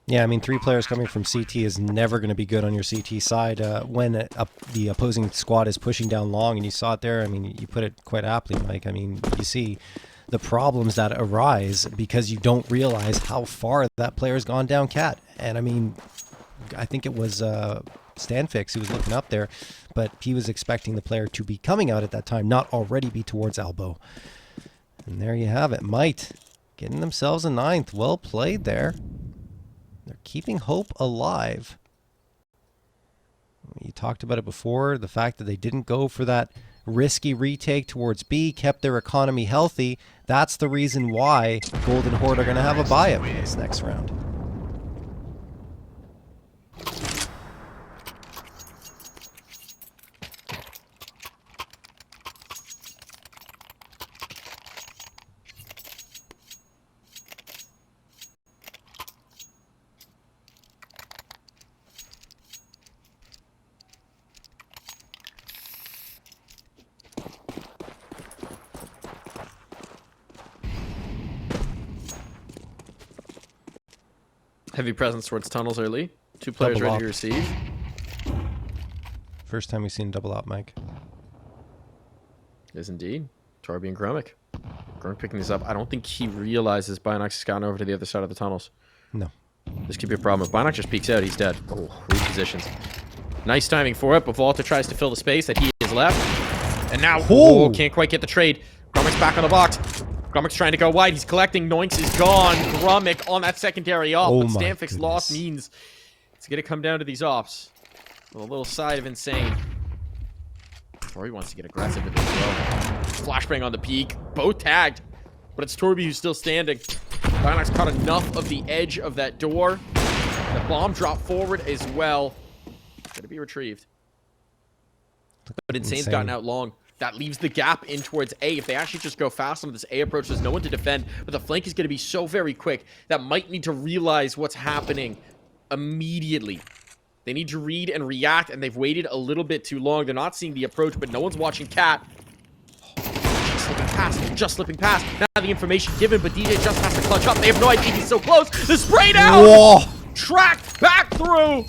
Yeah, I mean, 3 players coming from CT is never going to be good on your CT side when the opposing squad is pushing down long, and you saw it there. I mean, you put it quite aptly, Mike. I mean, you see the problems that arise because you don't realize how far that player's gone down cat. And I mean, I think it was Stanfix who was looking up there, but he was expecting the player to be coming out at that time, not already be towards elbow. And there you have it. Might getting themselves a 9th. Well played there. They're keeping hope alive. You talked about it before, the fact that they didn't go for that risky retake towards B, kept their economy healthy. That's the reason why Golden Horde are going to have a buy-up in this next round. Heavy presence towards tunnels early. 2 players Double ready up. to receive. First time we've seen double up, Mike. Is indeed. Torby and Grumick. Grumick picking this up. I don't think he realizes Binox has gotten over to the other side of the tunnels. No. This could be a problem. If Binox just peeks out, he's dead. Oh, repositions. Nice timing for it, but Volta tries to fill the space that he has left. And now, can't quite get the trade. Grumick's back on the box. Grumick's trying to go wide. He's collecting. Noinks is gone. Grumick on that secondary off. Oh but my Stanfix goodness. loss means it's going to come down to these ops. With a little side of insane. Torby wants to get aggressive with this throw. Flashbang on the peak. Both tagged. But it's Torby who's still standing. Binox caught enough of the edge of that door. The bomb dropped forward as well. Going to be retrieved. But Insane's gotten out long. That leaves the gap in towards A. If they actually just go fast on this A approach, there's no one to defend. But the flank is going to be so very quick that might need to realize what's happening immediately. They need to read and react, and they've waited a little bit too long. They're not seeing the approach, but no one's watching Cat. Just slipping past. Now the information given, but DJ just has to clutch up. They have no idea he's so close. The spray down! Whoa. Tracked back through!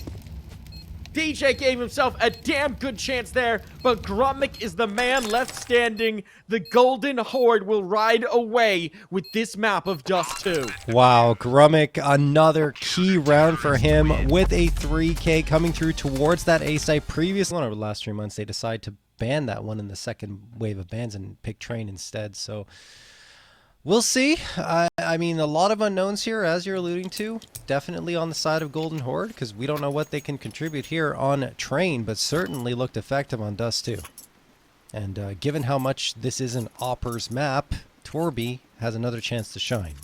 DJ gave himself a damn good chance there, but Grumick is the man left standing. The Golden Horde will ride away with this map of Dust2. Wow, Grumick, another key round for him with a 3K coming through towards that A site. Previous one over the last 3 months, they decide to ban that one in the second wave of bans and pick Train instead. So we'll see. I mean, a lot of unknowns here, as you're alluding to. Definitely on the side of Golden Horde, because we don't know what they can contribute here on Train, but certainly looked effective on Dust2. And given how much this is an Oppers map, Torby has another chance to shine.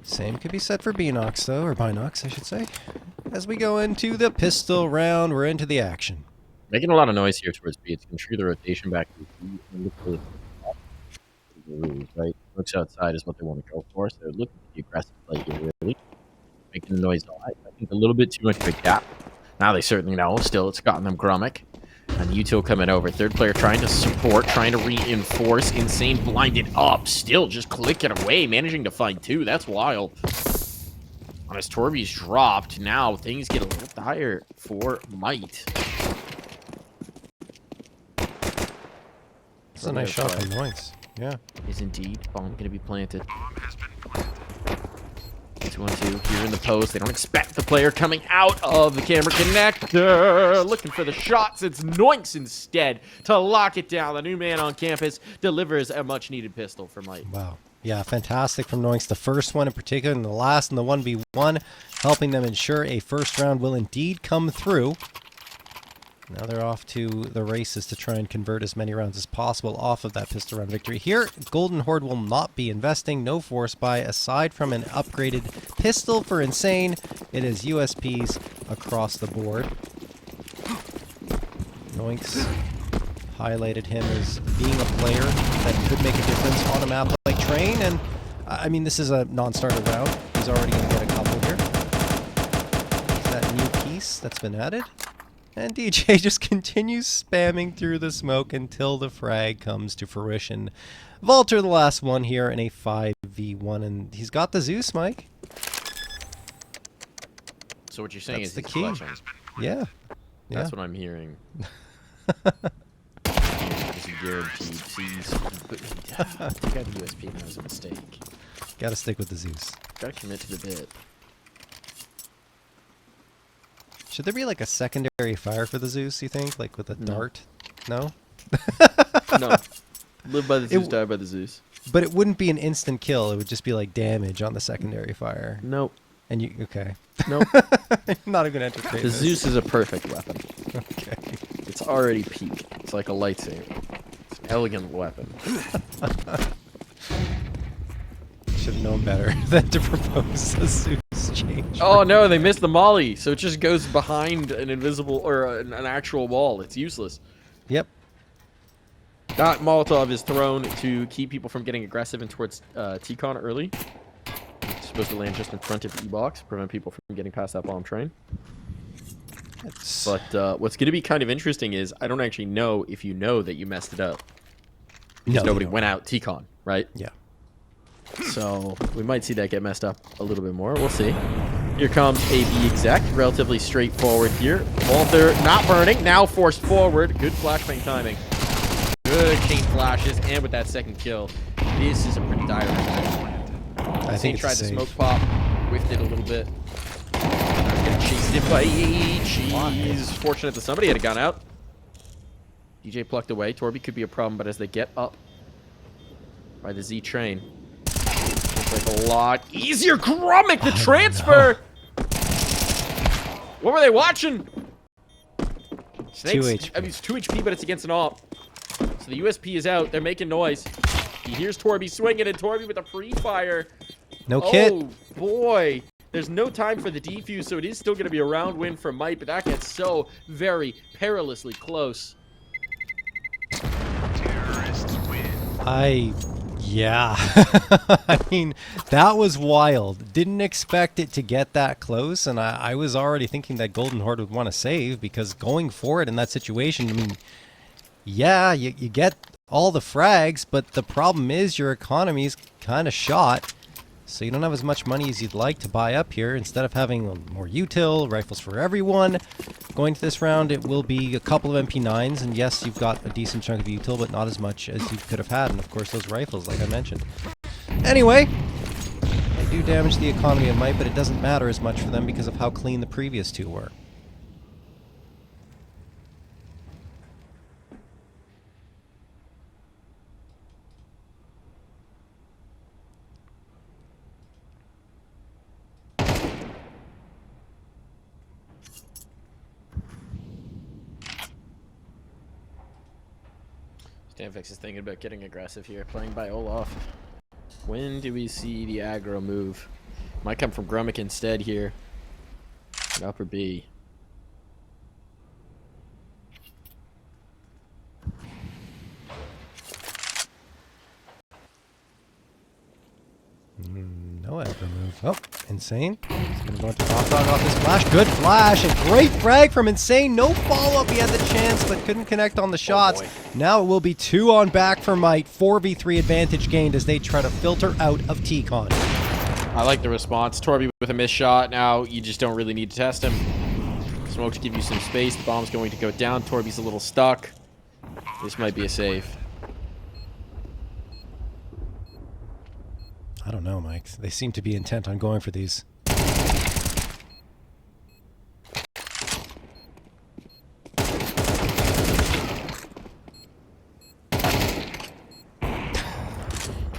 Same could be said for Binox, though, or Binox, I should say. As we go into the pistol round, we're into the action. Making a lot of noise here towards B. It's going to trigger the rotation back to B and look for the rules, right? Looks outside is what they want to go for, so they're looking to be aggressive play here, really. Making the noise I think a little bit too much of a gap. Now they certainly know. Still, it's gotten them Grumick. And Util coming over. Third player trying to support, trying to reinforce. Insane blinded up. Still just clicking away, managing to find 2. That's wild. As Torby's dropped, now things get a little dire for Might. That's a nice shot from Noinks. Yeah. Is indeed. Bomb going to be planted. 2-on-2 here in the post. They don't expect the player coming out of the camera connector. Looking for the shots. It's Noinks instead to lock it down. The new man on campus delivers a much-needed pistol for Might. Wow. Yeah, fantastic from Noinks. The first one in particular, and the last in the 1v1, helping them ensure a first round will indeed come through. Now they're off to the races to try and convert as many rounds as possible off of that pistol round victory. Here, Golden Horde will not be investing. No force buy aside from an upgraded pistol for Insane. It is USPs across the board. Noinks highlighted him as being a player that could make a difference on a map like Train. And, I mean, this is a non-starter round. He's already going to get a couple here. Is that new piece that's been added? And DJ just continues spamming through the smoke until the frag comes to fruition. Volter the last one here in a 5v1, and he's got the Zeus, Mike. So what you're saying That's is the he's key. clutching. Yeah. That's what I'm hearing. Just guaranteed. Please. I think I have USP and that was a mistake. Gotta stick with the Zeus. Gotta commit to the bit. Should there be like a secondary fire for the Zeus, you think? Like with a dart? No? No. Live by the Zeus, die by the Zeus. But it wouldn't be an instant kill. It would just be like damage on the secondary fire. Nope. And you, okay. Nope. I'm not even entertaining The this. Zeus is a perfect weapon. Okay. It's already peak. It's like a lightsaber. It's an elegant weapon. Should have known better than to propose a Zeus change. Oh no, they missed the molly, so it just goes behind an invisible or an actual wall. It's useless. Yep. That Molotov is thrown to keep people from getting aggressive and towards T-Con early. It's supposed to land just in front of E-Box, prevent people from getting past that bomb train. But what's going to be kind of interesting is I don't actually know if you know that you messed it up. Because nobody went out T-Con, right? Yeah. So we might see that get messed up a little bit more. We'll see. Here comes a B exec. Relatively straightforward here. Walter not burning. Now forced forward. Good flashbang timing. Good chain flashes. And with that second kill, this is a pretty dire attack. I think tried it's the safe. smoke pop. Whiffed it a little bit. Getting chased it by Cheese. Fortunate that somebody had a gun out. DJ plucked away. Torby could be a problem, but as they get up by the Z train, it's like a lot easier. Grommick, the transfer! What were they watching? Snakes, 2 HP. I mean, it's 2 HP, but it's against an AWP. So the USP is out. They're making noise. He hears Torby swinging, and Torby with a pre-fire. No kit. Oh, boy. There's no time for the defuse, so it is still going to be a round win for Mike, but that gets so very perilously close. Yeah. I mean, that was wild. Didn't expect it to get that close, and I was already thinking that Golden Horde would want to save, because going for it in that situation, I mean, yeah, you get all the frags, but the problem is your economy's kind of shot, so you don't have as much money as you'd like to buy up here. Instead of having more util, rifles for everyone, going to this round, it will be a couple of MP9s, and yes, you've got a decent chunk of util, but not as much as you could have had, and of course those rifles, like I mentioned. Anyway, they do damage the economy of Might, but it doesn't matter as much for them because of how clean the previous two were. Stanfix is thinking about getting aggressive here, playing by Olaf. When do we see the aggro move? Might come from Grummick instead here. At upper B. No aggro move. Oh, Insane. He's going to go into Hot Dog off his flash. Good flash. A great frag from Insane. No follow-up. He had the chance, but couldn't connect on the shots. Now it will be 2 on back for Might. 4v3 advantage gained as they try to filter out of T-Con. I like the response. Torby with a missed shot. Now you just don't really need to test him. Smoke to give you some space. The bomb's going to go down. Torby's a little stuck. This might be a save. I don't know, Mike. They seem to be intent on going for these.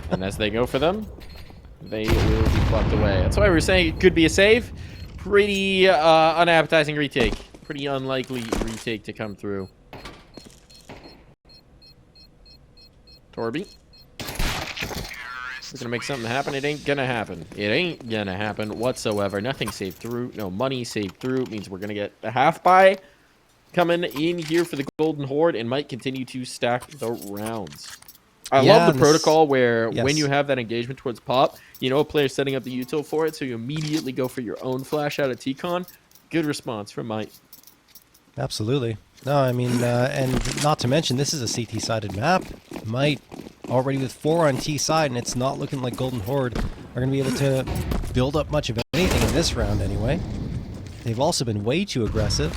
And as they go for them, they will be plucked away. That's why we were saying it could be a save. Pretty unappetizing retake. Pretty unlikely retake to come through. Torby. We're gonna make something happen. It ain't gonna happen. It ain't gonna happen whatsoever. Nothing saved through. No money saved through. It means we're gonna get a half buy coming in here for the Golden Horde and might continue to stack the rounds. I love the protocol where when you have that engagement towards pop, you know a player's setting up the util for it, so you immediately go for your own flash out of T-Con. Good response from Mike. Absolutely. No, I mean, and not to mention, this is a CT-sided map. Might already with 4 on T side, and it's not looking like Golden Horde are going to be able to build up much of anything in this round anyway. They've also been way too aggressive.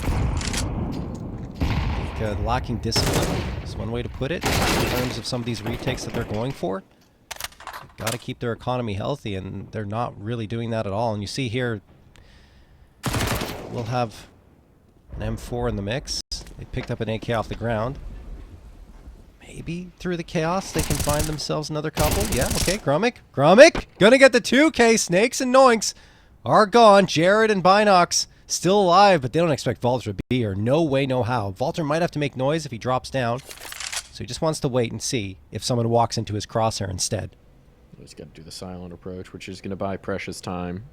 I think, lacking discipline is one way to put it in terms of some of these retakes that they're going for. Got to keep their economy healthy, and they're not really doing that at all. And you see here, we'll have an M4 in the mix. They picked up an AK off the ground. Maybe through the chaos they can find themselves another couple. Yeah, okay, Grummick. Grummick! Gonna get the 2K. Snakes and Noinks are gone. Jared and Binox still alive, but they don't expect Valter to be here. No way, no how. Valter might have to make noise if he drops down. So he just wants to wait and see if someone walks into his crosshair instead. He's got to do the silent approach, which is going to buy precious time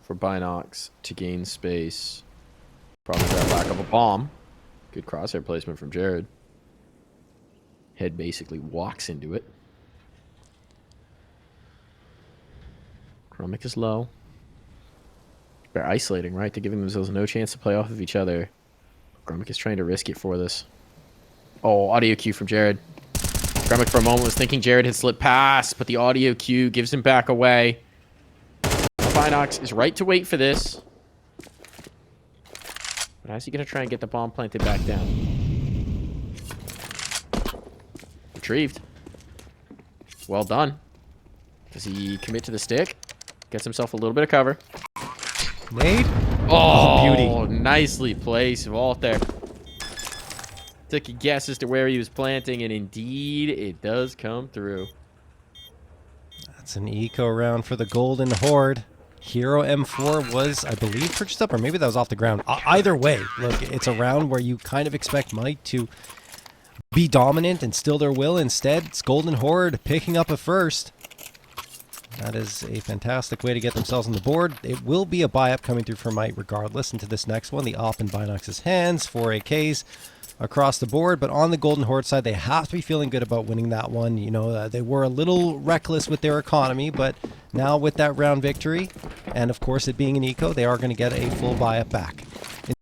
for Binox to gain space. Probably that lack of a bomb. Good crosshair placement from Jared. Head basically walks into it. Grummick is low. They're isolating, right? They're giving themselves no chance to play off of each other. Grummick is trying to risk it for this. Oh, audio cue from Jared. Grummick for a moment was thinking Jared had slipped past, but the audio cue gives him back away. Binox is right to wait for this. But how's he going to try and get the bomb planted back down? Retrieved. Well done. Does he commit to the stick? Gets himself a little bit of cover. Nade? Oh, beauty. Nicely placed, Walter. Took a guess as to where he was planting, and indeed, it does come through. That's an eco round for the Golden Horde. Hero M4 was, I believe, purchased up, or maybe that was off the ground. Either way, look, it's a round where you kind of expect Mike to be dominant and still their will. Instead, it's Golden Horde picking up a first. That is a fantastic way to get themselves on the board. It will be a buy-up coming through for Mike regardless into this next one. The op in Binox's hands, 4 AKs across the board. But on the Golden Horde side, they have to be feeling good about winning that one. You know, they were a little reckless with their economy, but now with that round victory, and of course it being an eco, they are going to get a full buy-up back.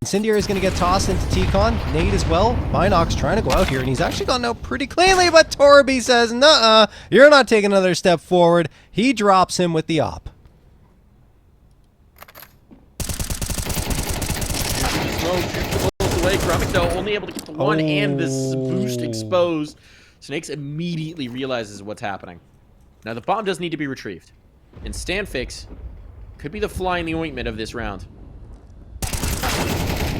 Incendiary is going to get tossed into T-Con. Nade as well. Binox trying to go out here, and he's actually gotten out pretty cleanly, but Torby says, nuh-uh, you're not taking another step forward. He drops him with the op. Away. Grummick, though, only able to get the one and this boost exposed. Snakes immediately realizes what's happening. Now, the bomb does need to be retrieved. And Stanfix could be the fly in the ointment of this round.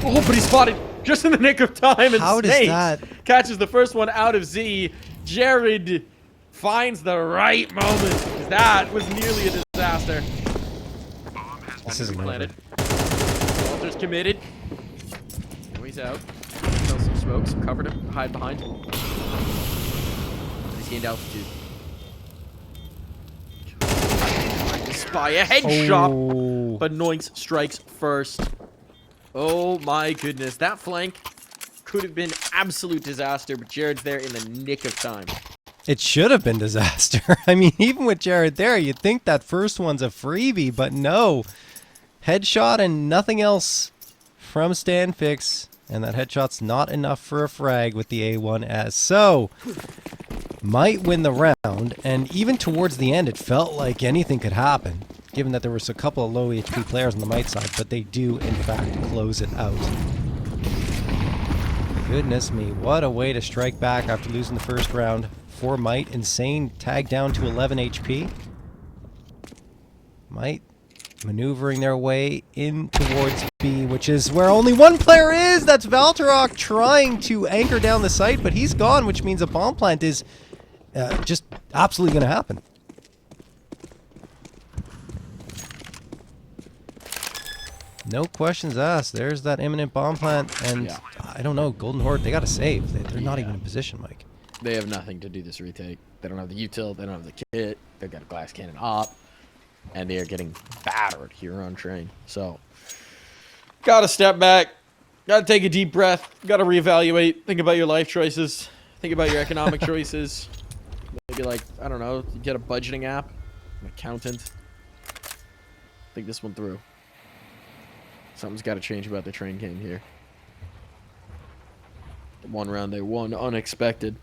Oh, but he's spotted just in the nick of time. And how does that catches the first one out of Z. Jared finds the right moment. That was nearly a disaster. This isn't planted. Walter's committed. Now he's out. Sells some smoke, some cover to hide behind. He's gained altitude. Spy a headshot, but Noinks strikes first. Oh my goodness, that flank could have been absolute disaster, but Jared's there in the nick of time. It should have been disaster. I mean, even with Jared there, you'd think that first one's a freebie, but no. Headshot and nothing else from Stanfix, and that headshot's not enough for a frag with the A1S. So, might win the round, and even towards the end, it felt like anything could happen, given that there was a couple of low HP players on the Might side, but they do, in fact, close it out. Goodness me, what a way to strike back after losing the first round for Might. Insane tag down to 11 HP. Might maneuvering their way in towards B, which is where only one player is. That's Valterok trying to anchor down the site, but he's gone, which means a bomb plant is just absolutely going to happen. No questions asked. There's that imminent bomb plant, and I don't know, Golden Horde, they got to save. They're not even in position, Mike. They have nothing to do this retake. They don't have the util, they don't have the kit, they've got a glass cannon op, and they are getting battered here on train. So, gotta step back, gotta take a deep breath, gotta reevaluate, think about your life choices, think about your economic choices. Maybe like, I don't know, get a budgeting app, an accountant. Think this one through. Something's got to change about the train game here. one round they won unexpected.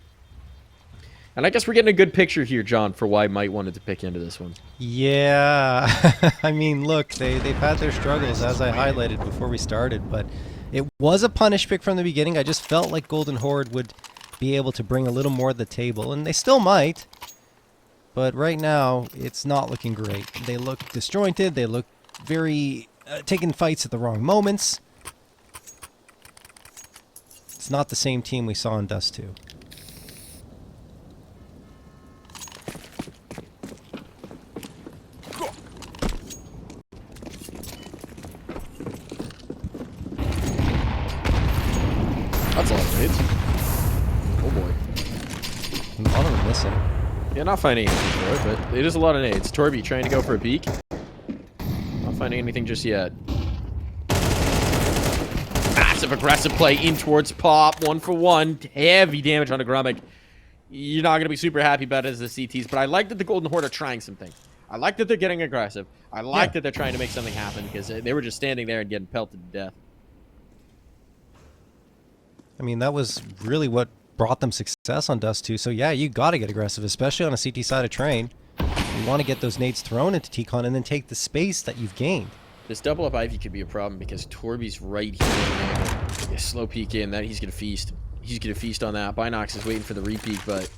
And I guess we're getting a good picture here, John, for why Might wanted to pick into this one. Yeah, I mean, look, they've had their struggles, as I highlighted before we started, but it was a punish pick from the beginning. I just felt like Golden Horde would be able to bring a little more to the table, and they still might. But right now, it's not looking great. They look disjointed. They look very taking fights at the wrong moments. It's not the same team we saw in Dust2. That's a lot of nades. Oh boy. A lot of them missing. Yeah, not finding anything for it, but it is a lot of nades. Torby trying to go for a peek. Not finding anything just yet. Massive aggressive play in towards Pop. 1 for 1. Heavy damage on a Grummick. You're not going to be super happy about it as the CTs, but I like that the Golden Horde are trying something. I like that they're getting aggressive. I like that they're trying to make something happen because they were just standing there and getting pelted to death. I mean, that was really what brought them success on Dust2. So yeah, you got to get aggressive, especially on a CT side of train. You want to get those nades thrown into T-Con and then take the space that you've gained. This double up Ivy could be a problem because Torby's right here. Yeah, slow peek in that he's gonna feast. He's gonna feast on that. Binox is waiting for the repeat, but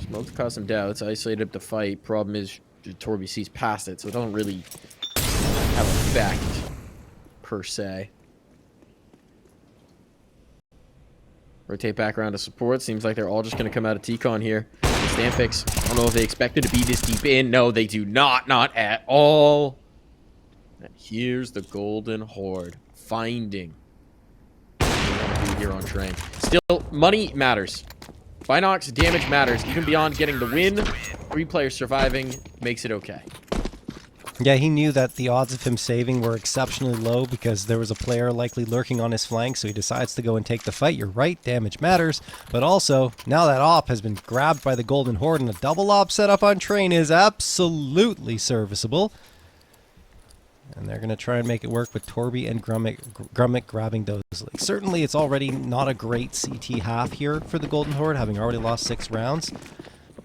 Smoke caused some doubts. Isolated up the fight. Problem is Torby sees past it, so it doesn't really have effect per se. Rotate back around to support. Seems like they're all just going to come out of T-Con here. Stampix, I don't know if they expected to be this deep in. No, they do not. Not at all. And here's the Golden Horde finding what they want to do here on train. Still, money matters. Binox damage matters. Even beyond getting the win, 3 players surviving makes it okay. Yeah, he knew that the odds of him saving were exceptionally low because there was a player likely lurking on his flank, so he decides to go and take the fight. You're right, damage matters, but also, now that op has been grabbed by the Golden Horde and a double op setup on train is absolutely serviceable. And they're going to try and make it work with Torby and Grummick grabbing those legs. Certainly, it's already not a great CT half here for the Golden Horde, having already lost 6 rounds.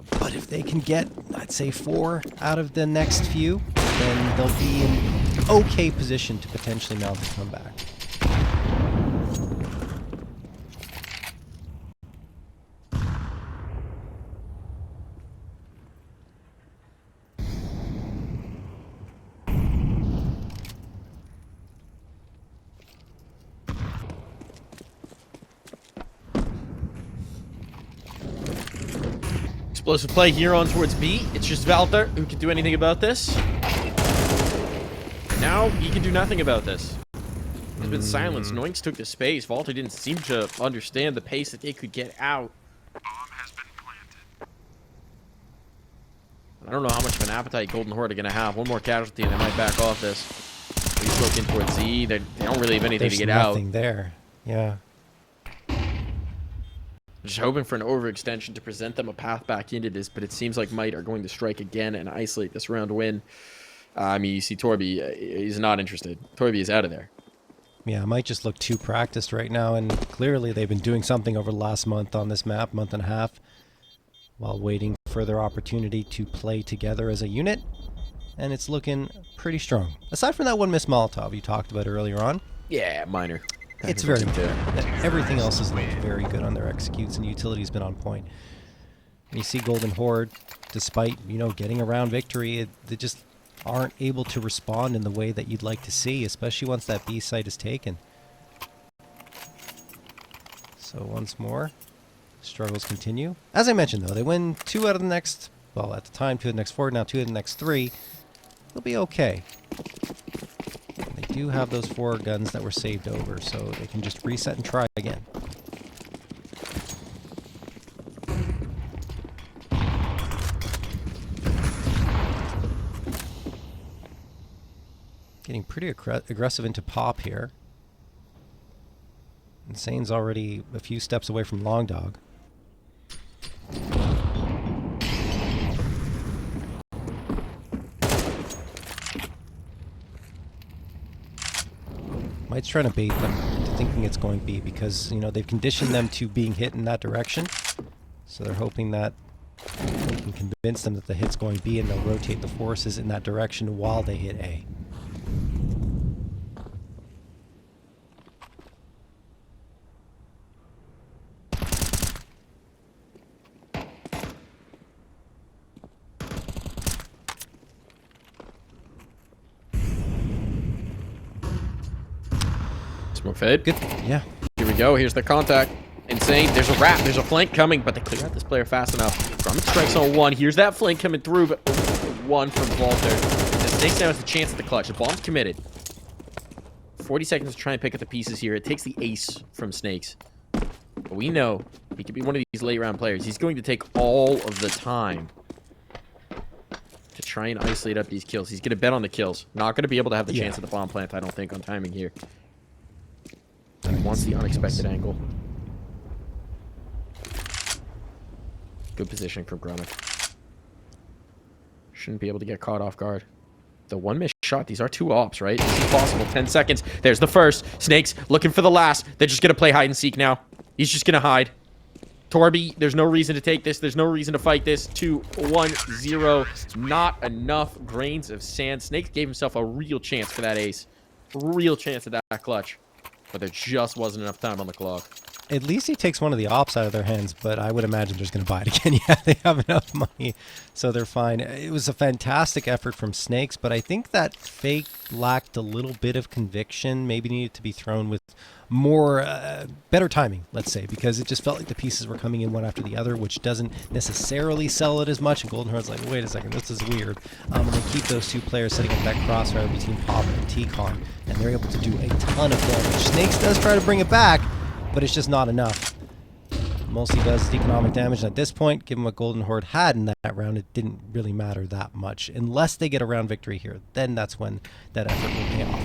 But if they can get, I'd say, 4 out of the next few, then they'll be in okay position to potentially mount a comeback. Explosive play here on towards B. It's just Valter who can do anything about this. Now he can do nothing about this. He's been silenced. Noinks took the space. Valter didn't seem to understand the pace that they could get out. I don't know how much of an appetite Golden Horde are going to have. One more casualty and they might back off this. He's looking towards Z. They don't really have anything to get out. There's nothing there. Yeah. Just hoping for an overextension to present them a path back into this, but it seems like Might are going to strike again and isolate this round win. I mean, you see Torby, he's not interested. Torby is out of there. Yeah, Might just look too practiced right now, and clearly they've been doing something over the last month on this map, month and a half, while waiting for their opportunity to play together as a unit, and it's looking pretty strong. Aside from that one miss Molotov you talked about earlier on. Yeah, minor. It's very good. Everything else has looked very good on their executes, and utility's been on point. And you see Golden Horde, despite, you know, getting around victory, they just aren't able to respond in the way that you'd like to see, especially once that B site is taken. So once more, struggles continue. As I mentioned, though, they win 2 out of the next, well, at the time, 2 of the next 4, now 2 of the next 3. They'll be okay. They do have those 4 guns that were saved over, so they can just reset and try again. Getting pretty aggressive into Pop here. Insane's already a few steps away from Long Dog. Might's trying to bait them into thinking it's going to be, because, you know, they've conditioned them to being hit in that direction. So they're hoping that they can convince them that the hit's going B, and they'll rotate the forces in that direction while they hit A. Smoke fade. Good. Yeah. Here we go. Here's the contact. Insane. There's a wrap. There's a flank coming, but they clear out this player fast enough. Grumman strikes on one. Here's that flank coming through, but one from Walter. The Snakes now has the chance at the clutch. The bomb's committed. 40 seconds to try and pick up the pieces here. It takes the ace from Snakes. But we know he could be one of these late round players. He's going to take all of the time to try and isolate up these kills. He's going to bet on the kills. Not going to be able to have the chance at the bomb plant, I don't think, on timing here. He wants the unexpected angle. Good positioning from Grumman. Shouldn't be able to get caught off guard. The one missed shot. These are two ops, right? This is possible. 10 seconds. There's the first. Snakes looking for the last. They're just going to play hide and seek now. He's just going to hide. Torby, there's no reason to take this. There's no reason to fight this. 2, 1, 0. Not enough grains of sand. Snakes gave himself a real chance for that ace. Real chance at that clutch. But there just wasn't enough time on the clock. At least he takes one of the ops out of their hands, but I would imagine they're just going to buy it again. Yeah, they have enough money, so they're fine. It was a fantastic effort from Snakes, but I think that fake lacked a little bit of conviction. Maybe needed to be thrown with more, better timing, let's say, because it just felt like the pieces were coming in one after the other, which doesn't necessarily sell it as much. And Golden Horde's like, wait a second, this is weird. And they keep those two players setting up that crossfire between Pop and T-Con, and they're able to do a ton of damage. Snakes does try to bring it back, but it's just not enough. Mostly does economic damage, and at this point, given what Golden Horde had in that round, it didn't really matter that much. Unless they get a round victory here, then that's when that effort will pay off.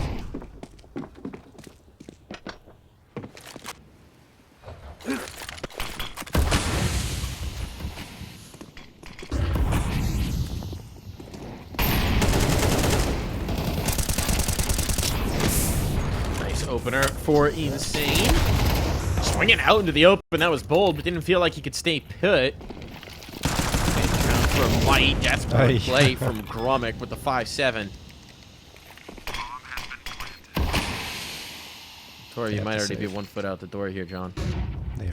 Nice opener for Insane. Swinging out into the open, that was bold, but didn't feel like he could stay put. Round for Might, desperate play from Grumman with the 5-7. Tori, you might already be 1 foot out the door here, John. They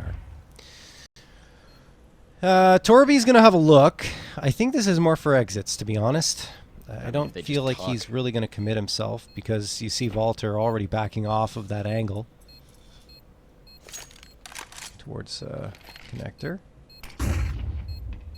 are. Torby's going to have a look. I think this is more for exits, to be honest. I don't feel like he's really going to commit himself, because you see Walter already backing off of that angle. Towards connector.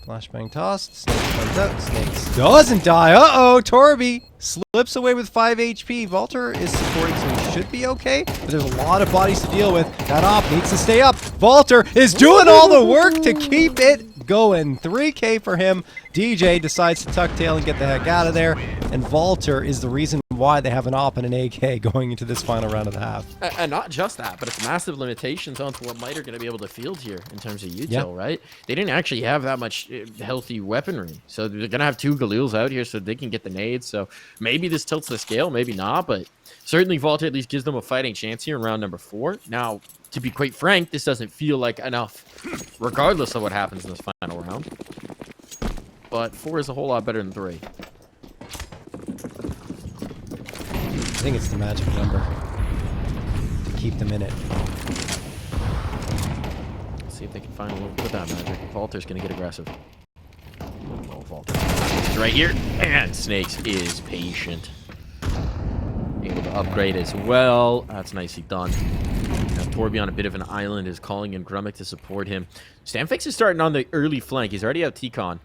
Flashbang tossed. Snakes comes out. Snakes doesn't die. Uh-oh, Torby slips away with 5 HP. Walter is supporting, so he should be okay. But there's a lot of bodies to deal with. That op needs to stay up. Walter is doing all the work to keep it going. 3K for him. DJ decides to tuck tail and get the heck out of there. And Walter is the reason why they have an op and an AK going into this final round of the half. And not just that, but it's massive limitations onto what Might are going to be able to field here in terms of util, right? They didn't actually have that much healthy weaponry. So they're going to have 2 Galils out here so they can get the nades. So maybe this tilts the scale, maybe not, but certainly Walter at least gives them a fighting chance here in round number 4. Now, to be quite frank, this doesn't feel like enough, regardless of what happens in this final round. But 4 is a whole lot better than 3. I think it's the magic number to keep them in it. Let's see if they can find a little bit of that magic. Walter's going to get aggressive. Oh, Walter is right here. And Snakes is patient. Able to upgrade as well. That's nicely done. Now, Torby on a bit of an island is calling in Grumman to support him. Stanfix is starting on the early flank. He's already out T-Con.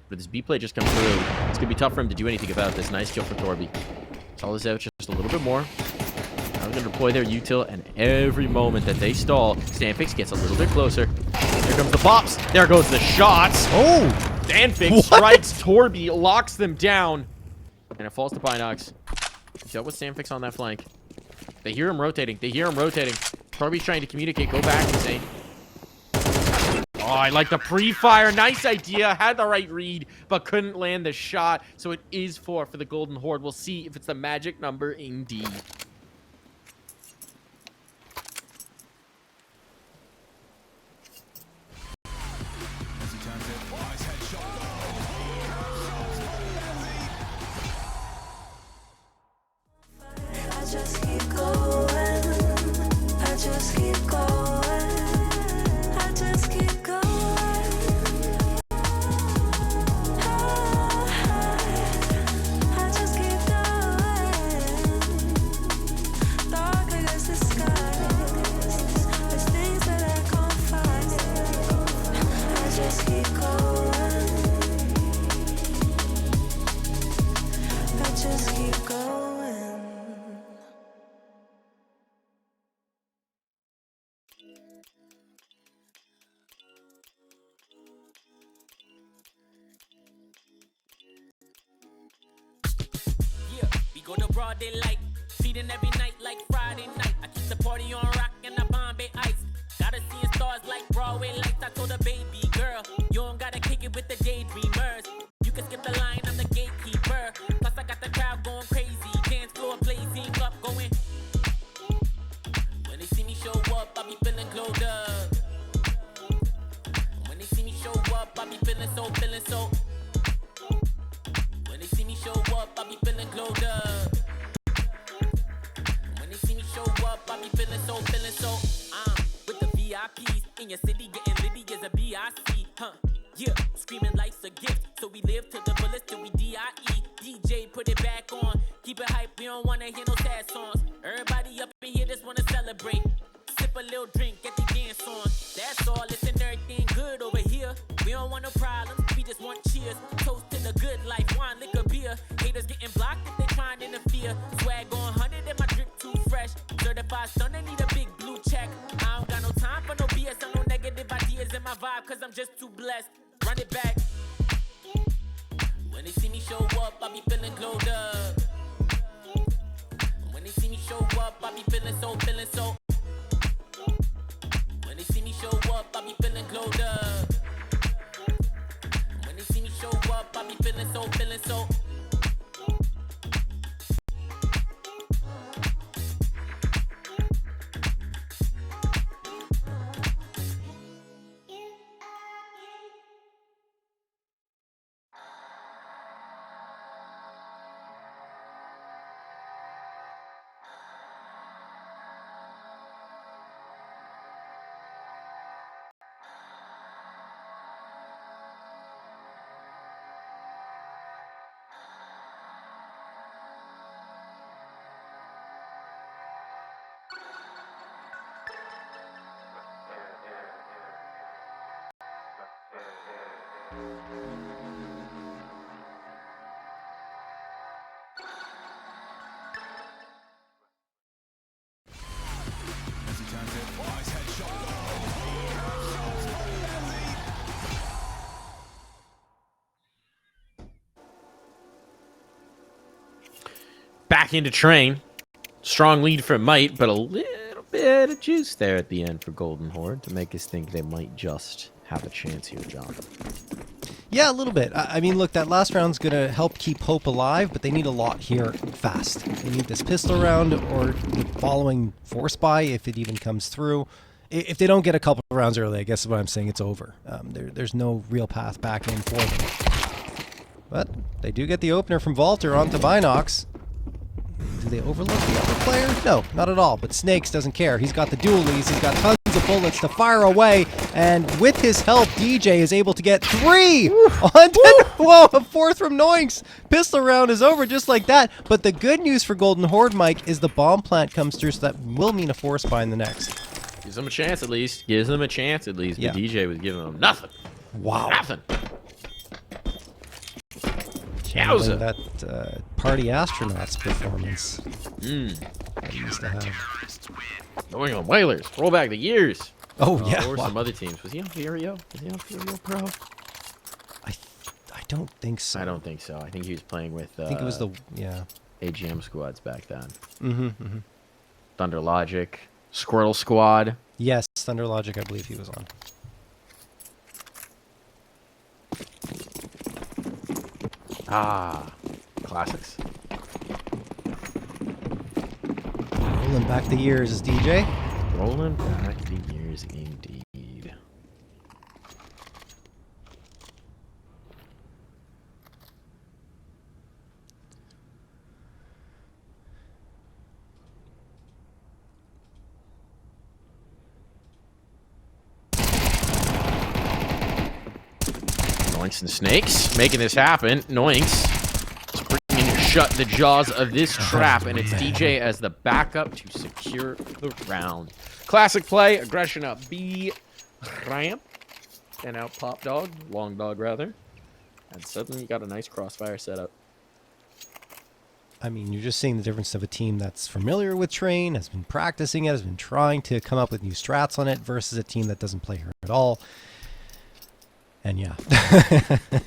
But this B play just comes through. It's going to be tough for him to do anything about this. Nice kill for Torby. Stall this out just a little bit more. Now they're going to deploy their util, and every moment that they stall, Stanfix gets a little bit closer. Here comes the pops. There goes the shots. Oh! Stanfix strikes Torby, locks them down, and it falls to Binox. He's out with Stanfix on that flank. They hear him rotating. They hear him rotating. Torby's trying to communicate. Go back and say, oh, I like the pre-fire. Nice idea. Had the right read, but couldn't land the shot. So it is 4 for the Golden Horde. We'll see if it's the magic number indeed. just keep going. I just keep going. I just keep going. I just keep going. Dark against the skies. There's things that I can't find. I just keep going. I just keep going. Yeah, we go to broad daylight, feeding every night like Friday night. I keep the party on rock and the Bombay ice. Gotta see stars like Broadway lights. I told a baby girl, you don't gotta kick it with the daydreamers. You can skip the line, I'm the gatekeeper. Plus I got the crowd going crazy, dance floor blazing up, going. When they see me show up, I be feeling glowed up. When they see me show up, I be feeling so. When they see me show up, I be feeling glowed up. When they see me show up, I be feeling so. With the VIPs in your city, getting litty as a BIC, huh? Yeah, screaming life's a gift, so we live to the fullest till we DIE. DJ, put it back on, keep it hype, we don't wanna hear no sad songs. Everybody up in here just wanna celebrate. Sip a little drink, get the dance on. That's all, listen, everything good over here. We don't want no problems, we just want cheers. Toast to the good life, wine, liquor, beer. Haters getting blocked if they trying to interfere. Swag on 100 and my drip too fresh. Certified stunner, need a big blue check. I don't got no time for no BS or no negative ideas in my vibe, cause I'm just too blessed. Run it back. When they see me show up, I be feeling glowed up. When they see me show up, I be feeling so. When they see me show up, I be feeling glowed up. When they see me show up, I be feeling so. Back into train. Strong lead for Might, but a little bit of juice there at the end for Golden Horde to make us think they might just have a chance here, John. Yeah, a little bit. I mean, look, that last round's going to help keep hope alive, but they need a lot here fast. They need this pistol round or the following force buy if it even comes through. If they don't get a couple of rounds early, I guess is what I'm saying, it's over. There's no real path back in for them. But they do get the opener from Valter onto Binox. Do they overlook the other player? No, not at all. But Snakes doesn't care. He's got the dualies. He's got tons of bullets to fire away. And with his help, DJ is able to get 3 on whoa, a 4th from Noinks. Pistol round is over just like that. But the good news for Golden Horde, Mike, is the bomb plant comes through, so that will mean a force buy in the next. Gives them a chance at least. Gives them a chance at least. Yeah. But DJ was giving them nothing. Wow. Nothing. Channeling that Party Astronauts performance that he used to have. New England Whalers. Roll back the years. Oh, yeah. Or Wow. some other teams. Was he on Furio? Was he on Furio Pro? I don't think so. I don't think so. I think he was playing with I think it was the, yeah. AGM squads back then. Mm-hmm. Thunder Logic. Squirrel Squad. Yes, Thunder Logic, I believe he was on. Ah, classics. Rolling back the years is DJ. Rolling back the years indeed. Noinks and Snakes making this happen. Noinks bringing shut the jaws of this trap, and it's DJ as the backup to secure the round. Classic play, aggression up B, ramp, and out pop dog, long dog rather. And suddenly you got a nice crossfire setup. I mean, you're just seeing the difference of a team that's familiar with Train, has been practicing it, has been trying to come up with new strats on it, versus a team that doesn't play her at all. And yeah,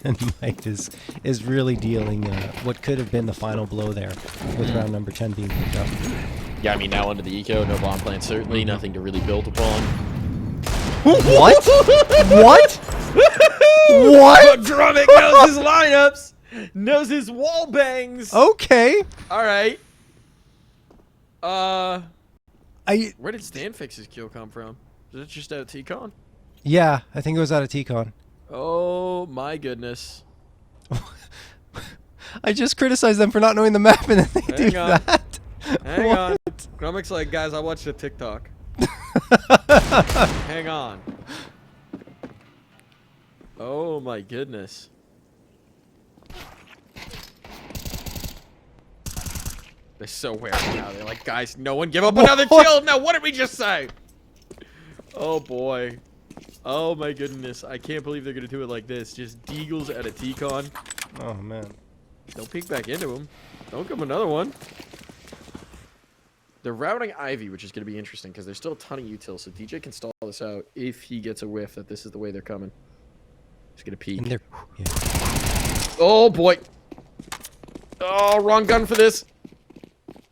and Mike is really dealing what could have been the final blow there, with round number 10 being picked up. Yeah, I mean, now under the eco, no bomb plant, certainly nothing to really build upon. What? What? What? Drumming knows his lineups, knows his wall bangs. Okay. All right. Where did Stanfix's kill come from? Is it just out of T-Con? Yeah, I think it was out of T-Con. Oh my goodness. I just criticized them for not knowing the map, and then they do that. Hang on. Grummick's like, guys, I watched a TikTok. Hang on. Oh my goodness. They're so wary now. They're like, guys, no one give up another kill. No, what did we just say? Oh boy. Oh my goodness. I can't believe they're going to do it like this. Just deagles at a T-Con. Oh man. Don't peek back into him. Don't give him another one. They're routing Ivy, which is going to be interesting because there's still a ton of util, so DJ can stall this out if he gets a whiff that this is the way they're coming. He's going to peek. Yeah. Oh, boy. Oh, wrong gun for this.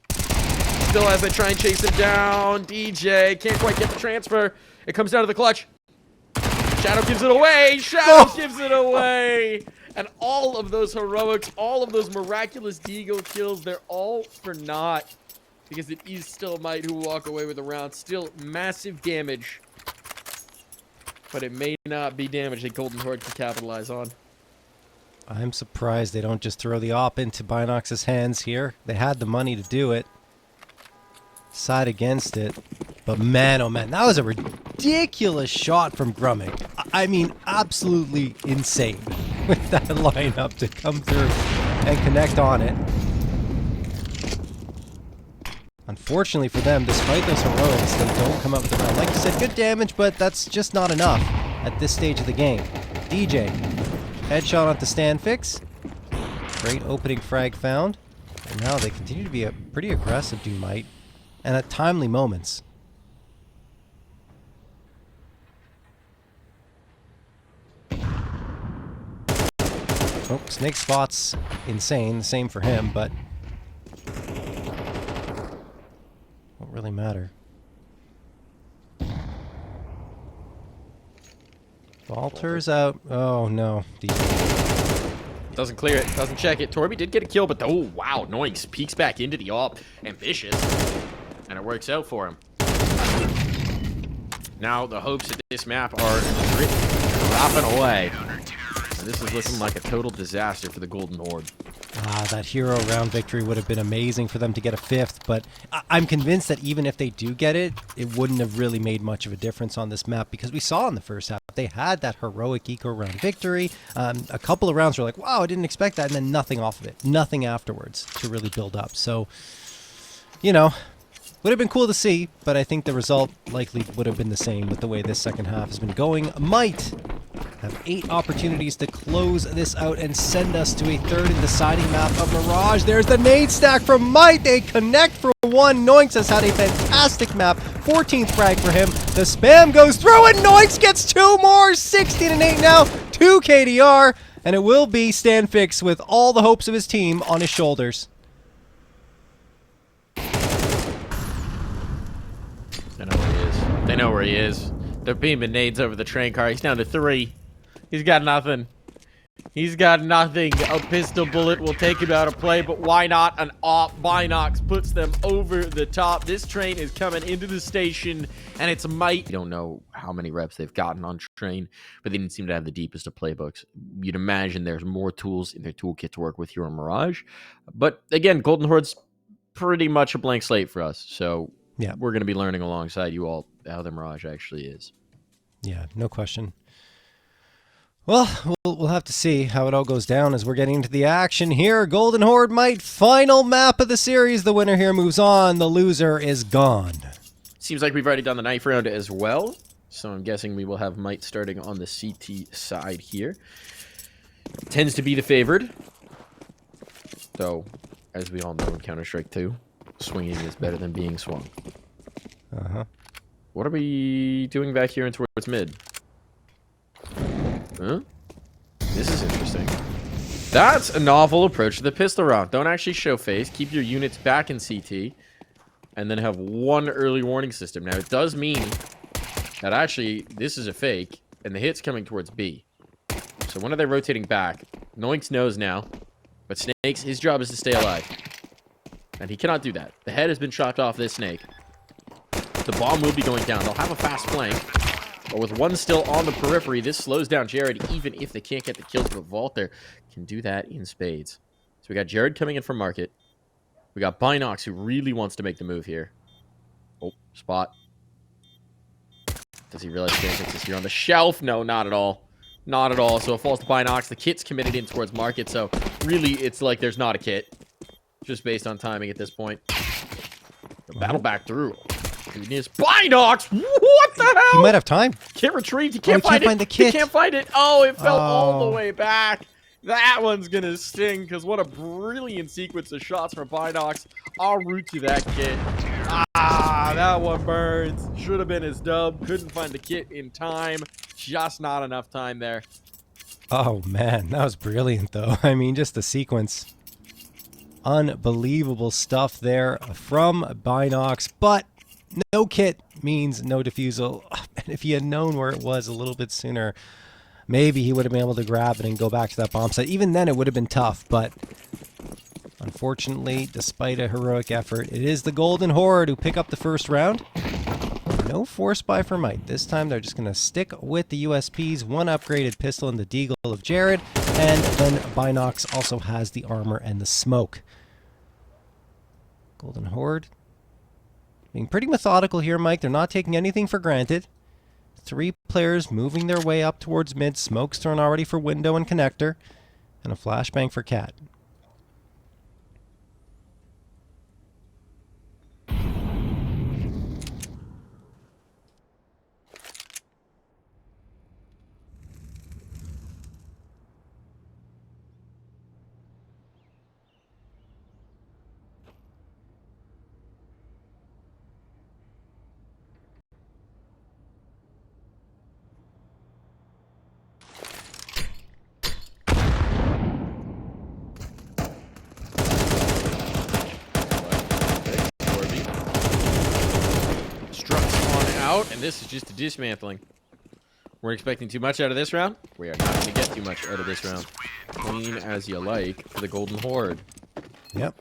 Still as they try and chase him down. DJ can't quite get the transfer. It comes down to the clutch. Shadow gives it away. Shadow gives it away. And all of those heroics, all of those miraculous Deagle kills, they're all for naught. Because it is still Might who walk away with the round. Still massive damage. But it may not be damage that Golden Horde can capitalize on. I'm surprised they don't just throw the op into Binox's hands here. They had the money to do it. Side against it. But man, oh man, that was a ridiculous shot from Grummick. I mean, absolutely insane with that lineup to come through and connect on it. Unfortunately for them, despite those heroics, they don't come up with the round. Like you said, good damage, but that's just not enough at this stage of the game. DJ, headshot onto Stanfix. Great opening frag found. And now they continue to be a pretty aggressive Might, and at timely moments. Oh, Snake Spot's insane. Same for him, but won't really matter. Falter's out. Oh no. Doesn't clear it. Doesn't check it. Torby did get a kill, but oh wow, Noinks peeks back into the op. Ambitious. And it works out for him. Now the hopes of this map are dropping away. And this is looking like a total disaster for the Golden Horde. That hero round victory would have been amazing for them to get a 5th, but I'm convinced that even if they do get it, it wouldn't have really made much of a difference on this map, because we saw in the first half they had that heroic eco round victory. A couple of rounds were like, wow, I didn't expect that, and then nothing off of it. Nothing afterwards to really build up. So, you know, would have been cool to see, but I think the result likely would have been the same with the way this second half has been going. Might have 8 opportunities to close this out and send us to a third and deciding map of Mirage. There's the nade stack from Might. They connect for one. Noinks has had a fantastic map. 14th frag for him. The spam goes through and Noinks gets 2 more. 16 and 8 now. 2 KDR. And it will be Stanfix with all the hopes of his team on his shoulders. They know where he is. They know where he is. They're beaming nades over the train car. He's down to 3. He's got nothing. He's got nothing. A pistol bullet will take him out of play, but why not? An op. Binox puts them over the top. This train is coming into the station, and it's Might. You don't know how many reps they've gotten on train, but they didn't seem to have the deepest of playbooks. You'd imagine there's more tools in their toolkit to work with here on Mirage. But again, Golden Horde's pretty much a blank slate for us, so yeah, we're going to be learning alongside you all how the Mirage actually is. Yeah, no question. Well, we'll have to see how it all goes down as we're getting into the action here. Golden Horde might. Final map of the series. The winner here moves on. The loser is gone. Seems like we've already done the knife round as well. So I'm guessing we will have Might starting on the CT side here. Tends to be the favored. Though, as we all know in Counter-Strike 2, swinging is better than being swung. Uh-huh. What are we doing back here and towards mid? Huh? This is interesting. That's a novel approach to the pistol round. Don't actually show face. Keep your units back in CT. And then have one early warning system. Now, it does mean that actually this is a fake. And the hit's coming towards B. So when are they rotating back? Noinks knows now. But Snakes, his job is to stay alive. And he cannot do that. The head has been chopped off this Snake. The bomb will be going down. They'll have a fast flank. But with one still on the periphery, this slows down Jared, even if they can't get the kills. But Vault there can do that in spades. So we got Jared coming in from Market. We got Binox, who really wants to make the move here. Oh, spot. Does he realize Jared is here on the shelf? No, not at all. Not at all. So it falls to Binox. The kit's committed in towards Market. So really, it's like there's not a kit. Just based on timing at this point. The battle back through. Goodness. Binox! What the hell? He might have time. Kit retrieved. He can't find the it. kit. He can't find it. Oh, it fell all the Oh. way back. That one's going to sting because what a brilliant sequence of shots from Binox. En route to that kit. Ah, that one burns. Should have been his dub. Couldn't find the kit in time. Just not enough time there. Oh, man. That was brilliant, though. I mean, just the sequence. Unbelievable stuff there from Binox. But no kit means no defusal. And if he had known where it was a little bit sooner, maybe he would have been able to grab it and go back to that bomb site. Even then, it would have been tough. But unfortunately, despite a heroic effort, it is the Golden Horde who pick up the first round. No force buy for Might. This time, they're just going to stick with the USPs. One upgraded pistol and the deagle of Jared. And then Binox also has the armor and the smoke. Golden Horde being pretty methodical here, Mike. They're not taking anything for granted. 3 players moving their way up towards mid. Smoke's thrown already for window and connector. And a flashbang for Cat. And this is just a dismantling. We're expecting too much out of this round. We are not going to get too much out of this round. Clean as you like for the Golden Horde. Yep.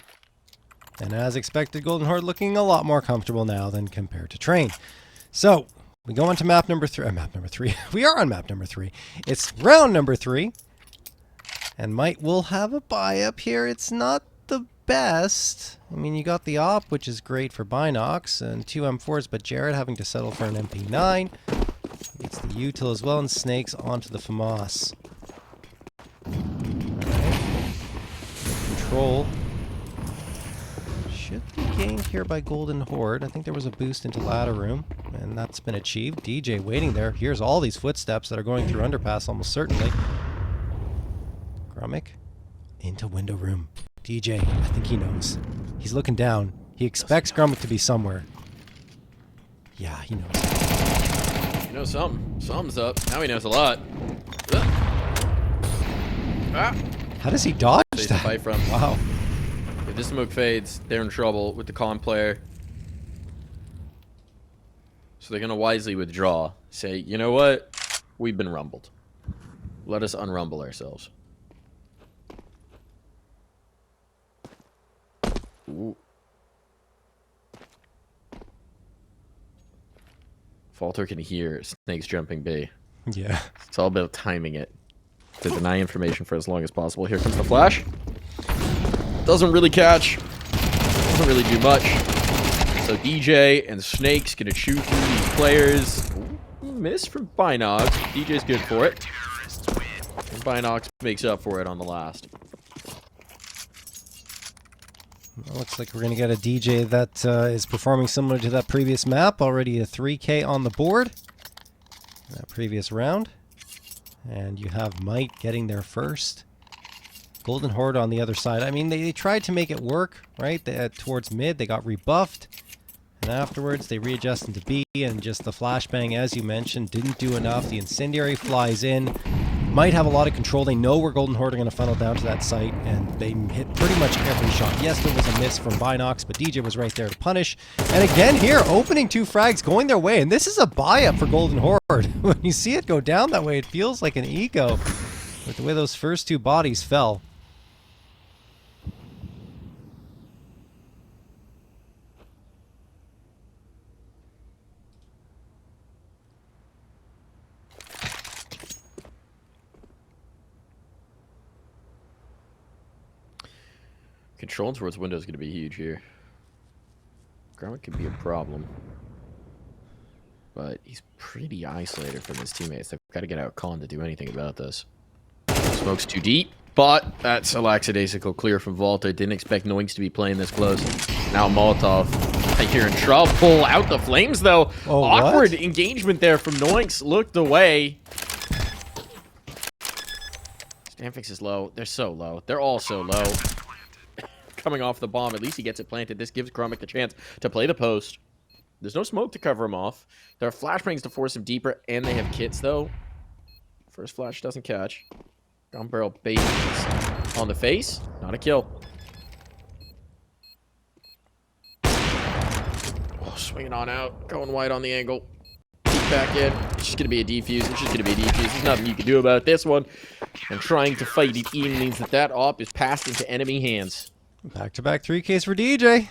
And as expected, Golden Horde looking a lot more comfortable now than compared to Train. So, we go on to map number 3. Map number 3. We are on map number 3. It's round number 3. And Might will have a buy up here. It's not the best. I mean, you got the op, which is great for Binox, and 2 M4s, but Jared having to settle for an MP9. Gets the util as well, and Snakes onto the FAMAS. Alright. Control should be gained here by Golden Horde. I think there was a boost into ladder room, and that's been achieved. DJ waiting there. Here's all these footsteps that are going through underpass almost certainly. Grummick into window room. DJ, I think he knows. He's looking down. He expects Grummick to be somewhere. Yeah, he knows. He knows something. Something's up. Now he knows a lot. Ah. How does he dodge Safe that? to fight from. Wow. If this smoke fades, they're in trouble with the con player. So they're going to wisely withdraw. Say, you know what? We've been rumbled. Let us unrumble ourselves. Ooh. Falter can hear Snakes jumping B. Yeah. It's all about timing it. To deny information for as long as possible. Here comes the flash. Doesn't really catch. Doesn't really do much. So DJ and Snakes gonna chew through these players. Ooh, miss from Binox. DJ's good for it. And Binox makes up for it on the last. Well, looks like we're going to get a DJ that is performing similar to that previous map. Already a 3K on the board. That previous round. And you have Might getting there first. Golden Horde on the other side. I mean, they tried to make it work, right? Towards mid, they got rebuffed. And afterwards, they readjust into B, and just the flashbang, as you mentioned, didn't do enough. The incendiary flies in. Might have a lot of control. They know where Golden Horde are going to funnel down to that site, and they hit pretty much every shot. Yes, there was a miss from Binox, but DJ was right there to punish. And again here, opening 2 frags, going their way. And this is a buy-up for Golden Horde. When you see it go down that way, it feels like an eco with the way those first 2 bodies fell. Control towards window is going to be huge here. Ground could be a problem. But he's pretty isolated from his teammates. They've got to get out Con to do anything about this. Smoke's too deep, but that's a lackadaisical clear from Volta. Didn't expect Noinks to be playing this close. Now Molotov, you're in trouble. Out the flames, though. Oh, awkward what? engagement there from Noinks. Looked away. Stanfix is low. They're so low. They're all so low. Coming off the bomb, at least he gets it planted. This gives Gromik the chance to play the post. There's no smoke to cover him off. There are flashbangs to force him deeper, and they have kits, though. First flash doesn't catch. Gun barrel bases on the face. Not a kill. Oh, swinging on out. Going wide on the angle. Keep back in. It's just going to be a defuse. It's just going to be a defuse. There's nothing you can do about this one. And trying to fight it even means that that op is passed into enemy hands. Back-to-back 3Ks for DJ.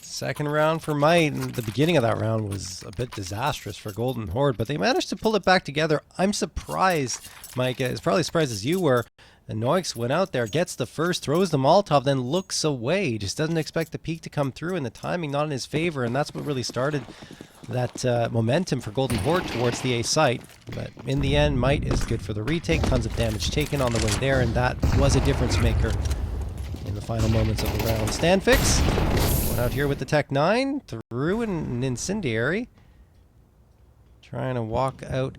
Second round for Might, and the beginning of that round was a bit disastrous for Golden Horde, but they managed to pull it back together. I'm surprised, Mike, as probably surprised as you were. And Noix went out there, gets the first, throws the Molotov, then looks away. Just doesn't expect the peak to come through, and the timing not in his favor, and that's what really started that momentum for Golden Horde towards the A site. But in the end, Might is good for the retake, tons of damage taken on the way there, and that was a difference maker in the final moments of the round. Stanfix went out here with the Tech 9, threw an incendiary. Trying to walk out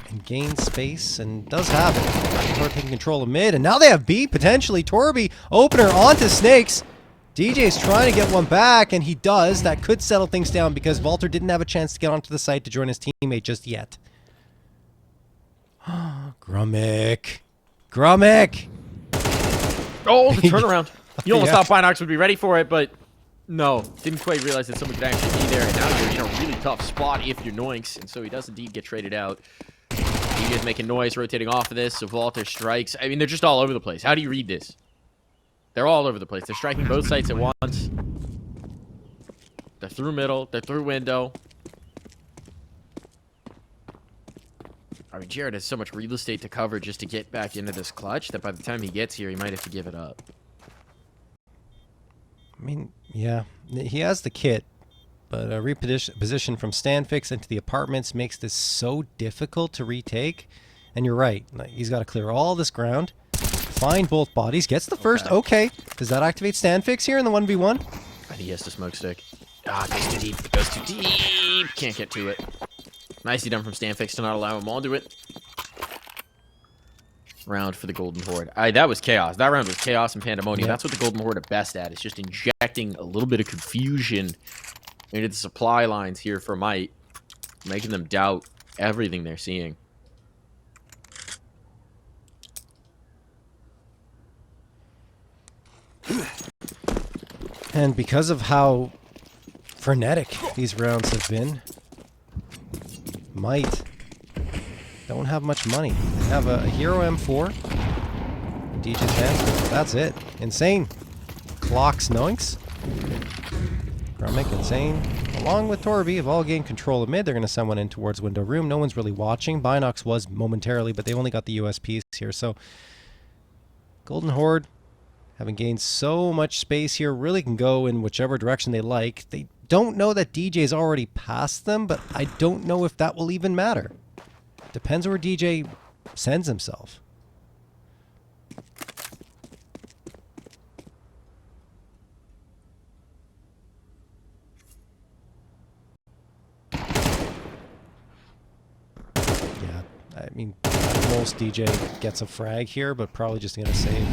and gain space, and does have it. Tor taking control of mid, and now they have B, potentially. Torby, opener onto Snakes. DJ's trying to get one back, and he does. That could settle things down because Walter didn't have a chance to get onto the site to join his teammate just yet. Gromik. Gromik! Oh, the turnaround. You almost Yeah. thought Binox would be ready for it, but no. Didn't quite realize that someone could actually be there. And now you're in a really tough spot if you're Noinks. And so he does indeed get traded out. DJ's making noise, rotating off of this. So Walter strikes. I mean, they're just all over the place. How do you read this? They're all over the place. They're striking both sites at once. They're through middle. They're through window. I mean, Jared has so much real estate to cover just to get back into this clutch that by the time he gets here, he might have to give it up. I mean, yeah, he has the kit, but a reposition from Stanfix into the apartments makes this so difficult to retake. And you're right, like, he's got to clear all this ground, find both bodies, gets the first. Okay, does that activate Stanfix here in the 1v1? And he has to smoke stick. Ah, it goes too deep. It goes too deep. Can't get to it. Nicely done from Stanfix to not allow him onto it. Round for the Golden Horde. That was chaos. That round was chaos and pandemonium. Yeah. That's what the Golden Horde are best at. It's just injecting a little bit of confusion into the supply lines here for Might, making them doubt everything they're seeing. And because of how frenetic these rounds have been, Might don't have much money. They have a Hero M4, DJ's hands, that's it. Insane clocks Noinks. Gromik, Insane, along with Torby, have all gained control of mid. They're going to send one in towards window room. No one's really watching. Binox was momentarily, but they've only got the USPs here. So Golden Horde, having gained so much space here, really can go in whichever direction they like. They don't know that DJ's already passed them, but I don't know if that will even matter. Depends where DJ sends himself. Yeah, I mean, at most DJ gets a frag here, but probably just going to save.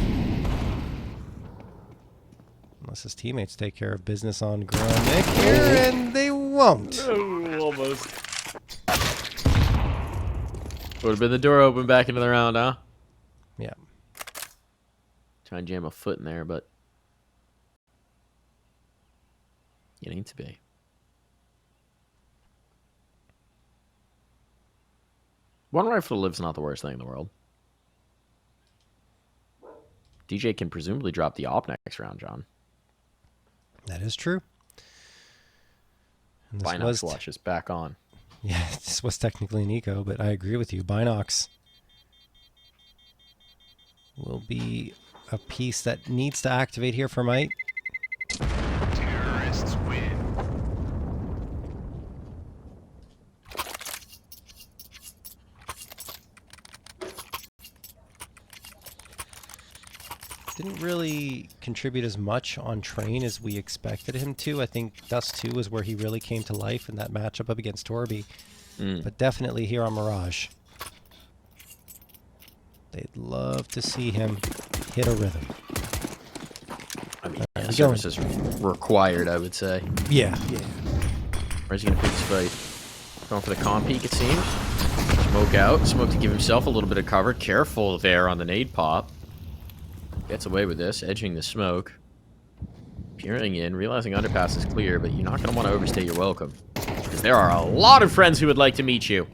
Unless his teammates take care of business on Gromik here, and they won't. Oh, almost. Would have been the door open back into the round, huh? Yeah. Try and jam a foot in there, but you need to be. One rifle live's not the worst thing in the world. DJ can presumably drop the op next round, John. That is true. And this Binox watch is back on. Yeah, this was technically an eco, but I agree with you. Binox will be a piece that needs to activate here for Might. Terrorists win. Didn't really contribute as much on train as we expected him to. I think Dust2 is where he really came to life in that matchup up against Torby. But definitely here on Mirage. They'd love to see him hit a rhythm. I mean, yeah, service is required, I would say. Yeah. Where's he going to pick his fight? Going for the con peek, it seems. Smoke out. Smoke to give himself a little bit of cover. Careful there on the nade pop. Gets away with this, edging the smoke. Peering in, realizing underpass is clear, but you're not going to want to overstay your welcome. Because there are a lot of friends who would like to meet you.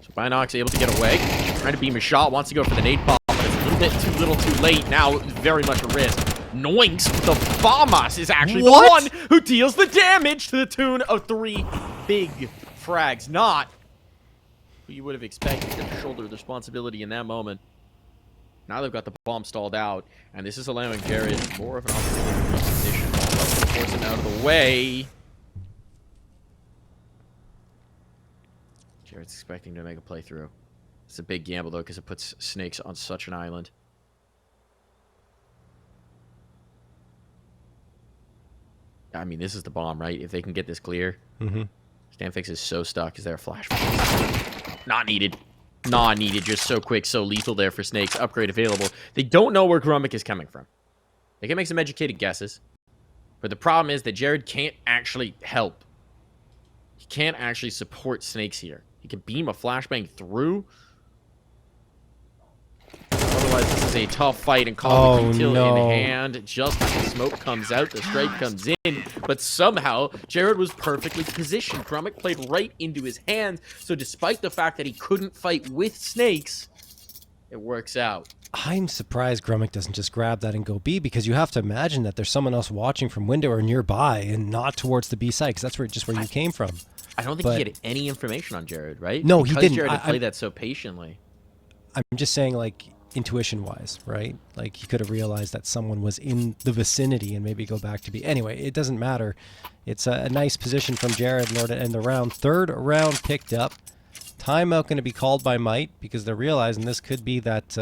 So Binox able to get away. Trying to beam a shot, wants to go for the nade pop, but it's a little bit too little too late. Now, very much a risk. Noinks, the Famas is actually the one who deals the damage to the tune of 3 big frags. Not who you would have expected to shoulder the responsibility in that moment. Now they've got the bomb stalled out, and this is allowing Jared more of an opportunity to reposition. Force him out of the way. Jared's expecting to make a playthrough. It's a big gamble, though, because it puts Snakes on such an island. I mean, this is the bomb, right? If they can get this clear. Stanfix is so stuck. Is there a flash? Not needed. Not needed. Just so quick, so lethal there for Snakes. Upgrade available. They don't know where Gromik is coming from. They can make some educated guesses. But the problem is that Jared can't actually help. He can't actually support Snakes here. He can beam a flashbang through. Otherwise, this is a tough fight, and Call of Duty in hand. Just as the smoke comes out, the strike comes in, but somehow Jared was perfectly positioned. Gromik played right into his hands, so despite the fact that he couldn't fight with Snakes, it works out. I'm surprised Gromik doesn't just grab that and go B, because you have to imagine that there's someone else watching from window or nearby and not towards the B side, because that's just where you came from. I don't think he had any information on Jared, right? No, he didn't. Jared had played that so patiently. I'm just saying, like, intuition-wise, right? Like, he could have realized that someone was in the vicinity and maybe go back to B. Anyway, it doesn't matter. It's a nice position from Jared in order to end the round. Third round picked up. Timeout going to be called by Might, because they're realizing this could be that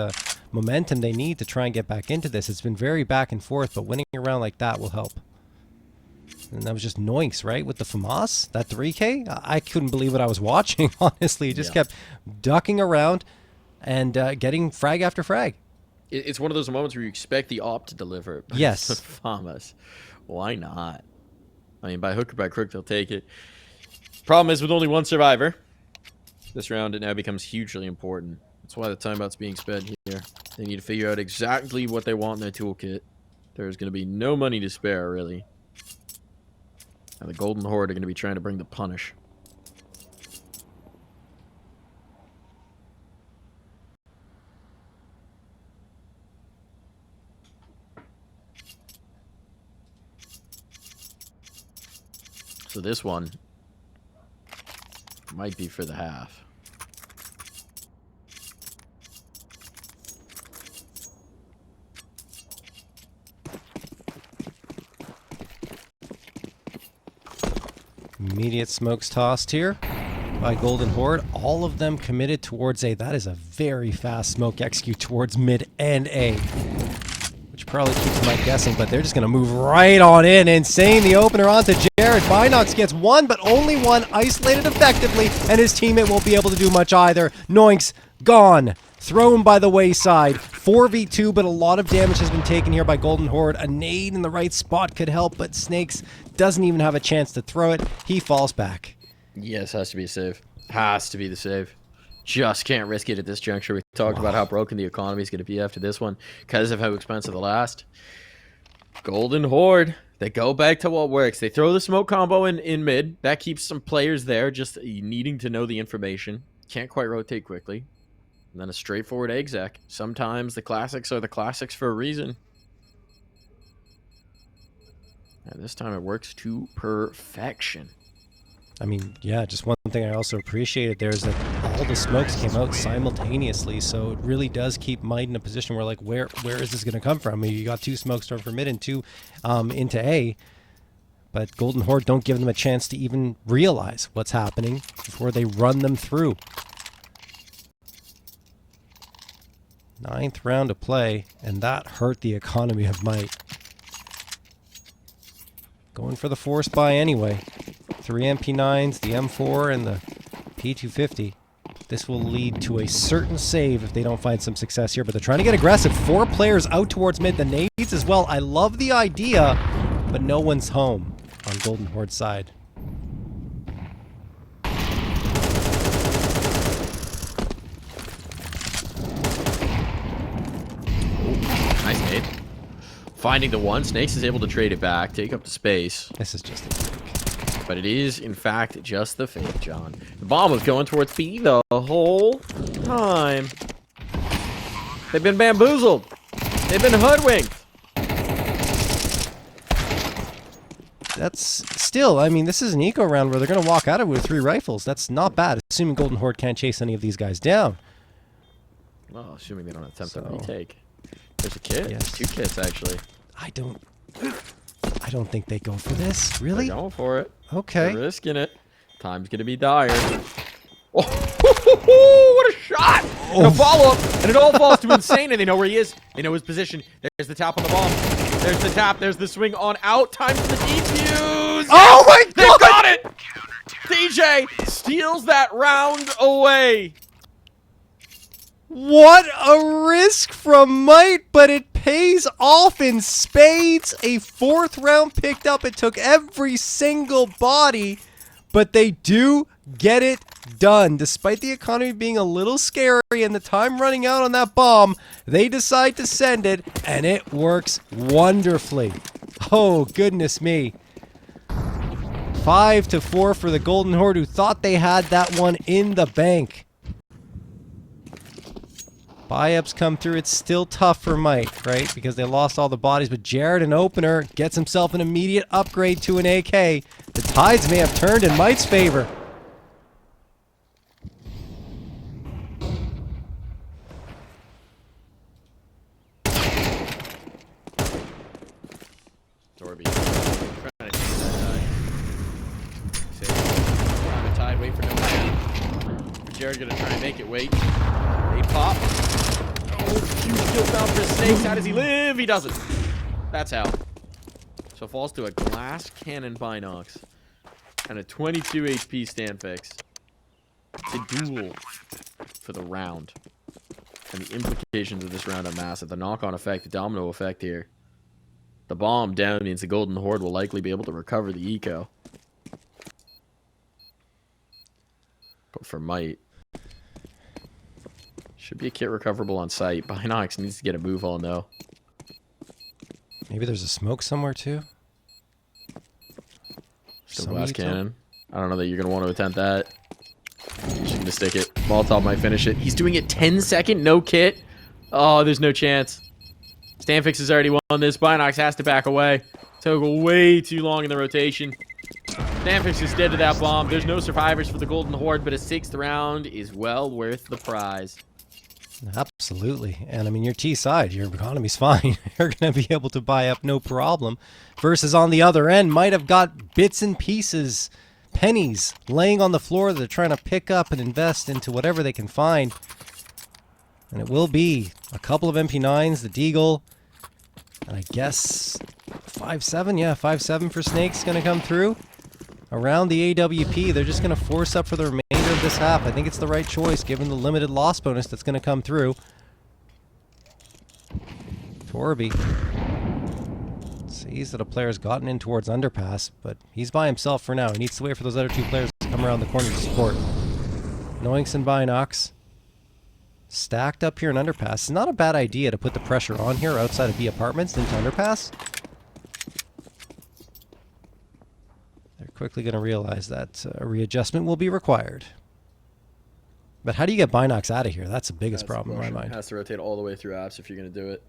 momentum they need to try and get back into this. It's been very back and forth, but winning a round like that will help. And that was just Noinks, right? With the FAMAS, that 3K? I couldn't believe what I was watching, honestly. He just kept ducking around and getting frag after frag. It's one of those moments where you expect the op to deliver. But yes. The FAMAS. Why not? I mean, by hook or by crook, they'll take it. Problem is, with only one survivor, this round, it now becomes hugely important. That's why the timeout's being spent here. They need to figure out exactly what they want in their toolkit. There's going to be no money to spare, really. And the Golden Horde are going to be trying to bring the punish. So this one might be for the half. Immediate smokes tossed here. by Golden Horde. All of them committed towards A. That is a very fast smoke execute towards mid and A, which probably keeps Mike guessing, but they're just going to move right on in. Insane, the opener onto Jared. Binox gets one, but only one, isolated effectively, and his teammate won't be able to do much either. Noinks, gone. Thrown by the wayside. 4v2, but a lot of damage has been taken here by Golden Horde. A nade in the right spot could help, but Snakes doesn't even have a chance to throw it. He falls back. Yes, has to be a save. Has to be the save. Just can't risk it at this juncture. We talked about how broken the economy is going to be after this one because of how expensive the last. Golden Horde, they go back to what works. They throw the smoke combo in mid. That keeps some players there just needing to know the information. Can't quite rotate quickly. And then a straightforward exec. Sometimes the classics are the classics for a reason. And this time it works to perfection. I mean, yeah, just one thing I also appreciated there is that all the smokes came out simultaneously, so it really does keep Might in a position where, like, where is this going to come from? I mean, you got 2 smokes starting from mid and 2 into A, but Golden Horde don't give them a chance to even realize what's happening before they run them through. 9th round of play, and that hurt the economy of Might. Going for the force buy anyway. 3 MP9s, the M4, and the P250. This will lead to a certain save if they don't find some success here, but they're trying to get aggressive. 4 players out towards mid, the nades as well. I love the idea, but no one's home on Golden Horde's side. Nice nade. Finding the one, Snakes is able to trade it back, take up the space. This is just a fake. But it is, in fact, just the fake, John. The bomb was going towards B the whole time. They've been bamboozled. They've been hoodwinked. That's still, I mean, this is an eco round where they're going to walk out of it with 3 rifles. That's not bad, assuming Golden Horde can't chase any of these guys down. Well, assuming they don't attempt a retake. There's a kit. Yes. 2 kits, actually. I don't think they go for this. Really? They're going for it. Okay. They're risking it. Time's going to be dire. Oh, what a shot! And a follow-up, and it all falls to Insane, and they know where he is. They know his position. There's the tap on the bomb. There's the tap. There's the swing on out. Time for the defuse. Oh my God! They got it! DJ steals that round away. What a risk from Might, but it pays off in spades. A 4th round picked up. It took every single body, but they do get it done. Despite the economy being a little scary and the time running out on that bomb, they decide to send it, and it works wonderfully. Oh, goodness me. 5-4 for the Golden Horde, who thought they had that one in the bank. Buy-ups come through. It's still tough for Might, right? Because they lost all the bodies. But Jared, an opener, gets himself an immediate upgrade to an AK. The tides may have turned in Might's favor. Dorby. Trying to change that Time to tide, wait for no man. Jared gonna try and make it wait. They pop. Oh, huge kill found for Snakes. How does he live? He doesn't. That's how. So falls to a glass cannon Binox and a 22 HP stand fix. It's a duel for the round. And the implications of this round are massive. The knock-on effect, the domino effect here. The bomb down means the Golden Horde will likely be able to recover the eco. But for Might, should be a kit recoverable on site. Binox needs to get a move on though. Maybe there's a smoke somewhere too. Still glass cannon. I don't know that you're gonna want to attempt that. Just gonna stick it. Molotov might finish it. He's doing it 10-second, no kit. Oh, there's no chance. Stanfix has already won this. Binox has to back away. Took way too long in the rotation. Stanfix is dead to that bomb. There's no survivors for the Golden Horde, but a 6th round is well worth the prize. Absolutely. And I mean, your T side, your economy's fine. You're going to be able to buy up no problem. Versus on the other end, might have got bits and pieces pennies laying on the floor that they're trying to pick up and invest into whatever they can find. And it will be a couple of MP9s, the Deagle, and I guess 5.7, yeah, 5.7 for Snake's going to come through. Around the AWP, they're just going to force up for the remainder of this half. I think it's the right choice given the limited loss bonus that's going to come through. Torby sees that a player's gotten in towards underpass, but he's by himself for now. He needs to wait for those other two players to come around the corner to support. Noinks and Binox stacked up here in underpass. It's not a bad idea to put the pressure on here outside of B apartments into underpass. They're quickly going to realize that a readjustment will be required. But how do you get Binox out of here? That's the biggest problem in my mind. Has to rotate all the way through apps if you're going to do it.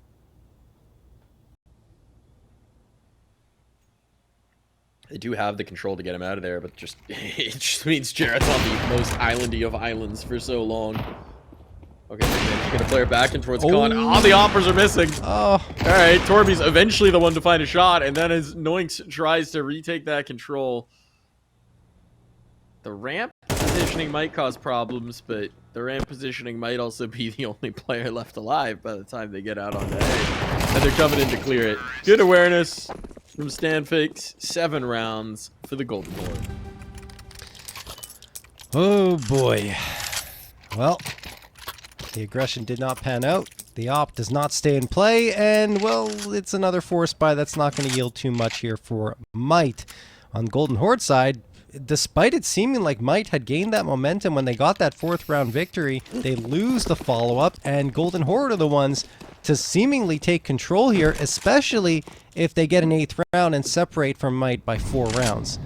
They do have the control to get him out of there, but just it just means Jarrett's on the most islandy of islands for so long. Okay, he's gonna play her back in towards Con. Oh, the offers are missing. Oh. Alright, Torby's eventually the one to find a shot, and then as Noinks tries to retake that control. The ramp positioning might cause problems, but the ramp positioning might also be the only player left alive by the time they get out on the A. And they're coming in to clear it. Good awareness from Stanfix. 7 rounds for the Golden Horde. Oh boy. Well, the aggression did not pan out. The op does not stay in play, and well, it's another force buy that's not going to yield too much here for Might. On Golden Horde side, despite it seeming like Might had gained that momentum when they got that 4th round victory, they lose the follow-up, and Golden Horde are the ones to seemingly take control here, especially if they get an 8th round and separate from Might by 4 rounds.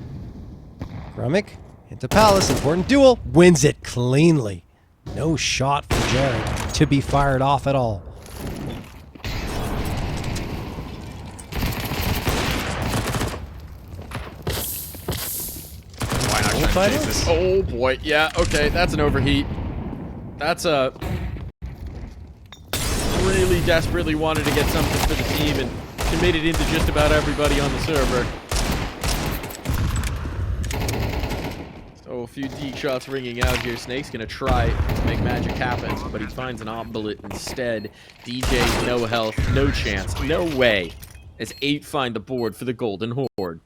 Grummick into Palace, important duel, wins it cleanly. No shot for Jared to be fired off at all. Oh boy, yeah, okay, that's an overheat. That's a... really desperately wanted to get something for the team and made it into just about everybody on the server. So a few deep shots ringing out here. Snake's gonna try to make magic happen, but he finds an op bullet instead. DJ, no health, no chance, no way. As 8 find the board for the Golden Horde.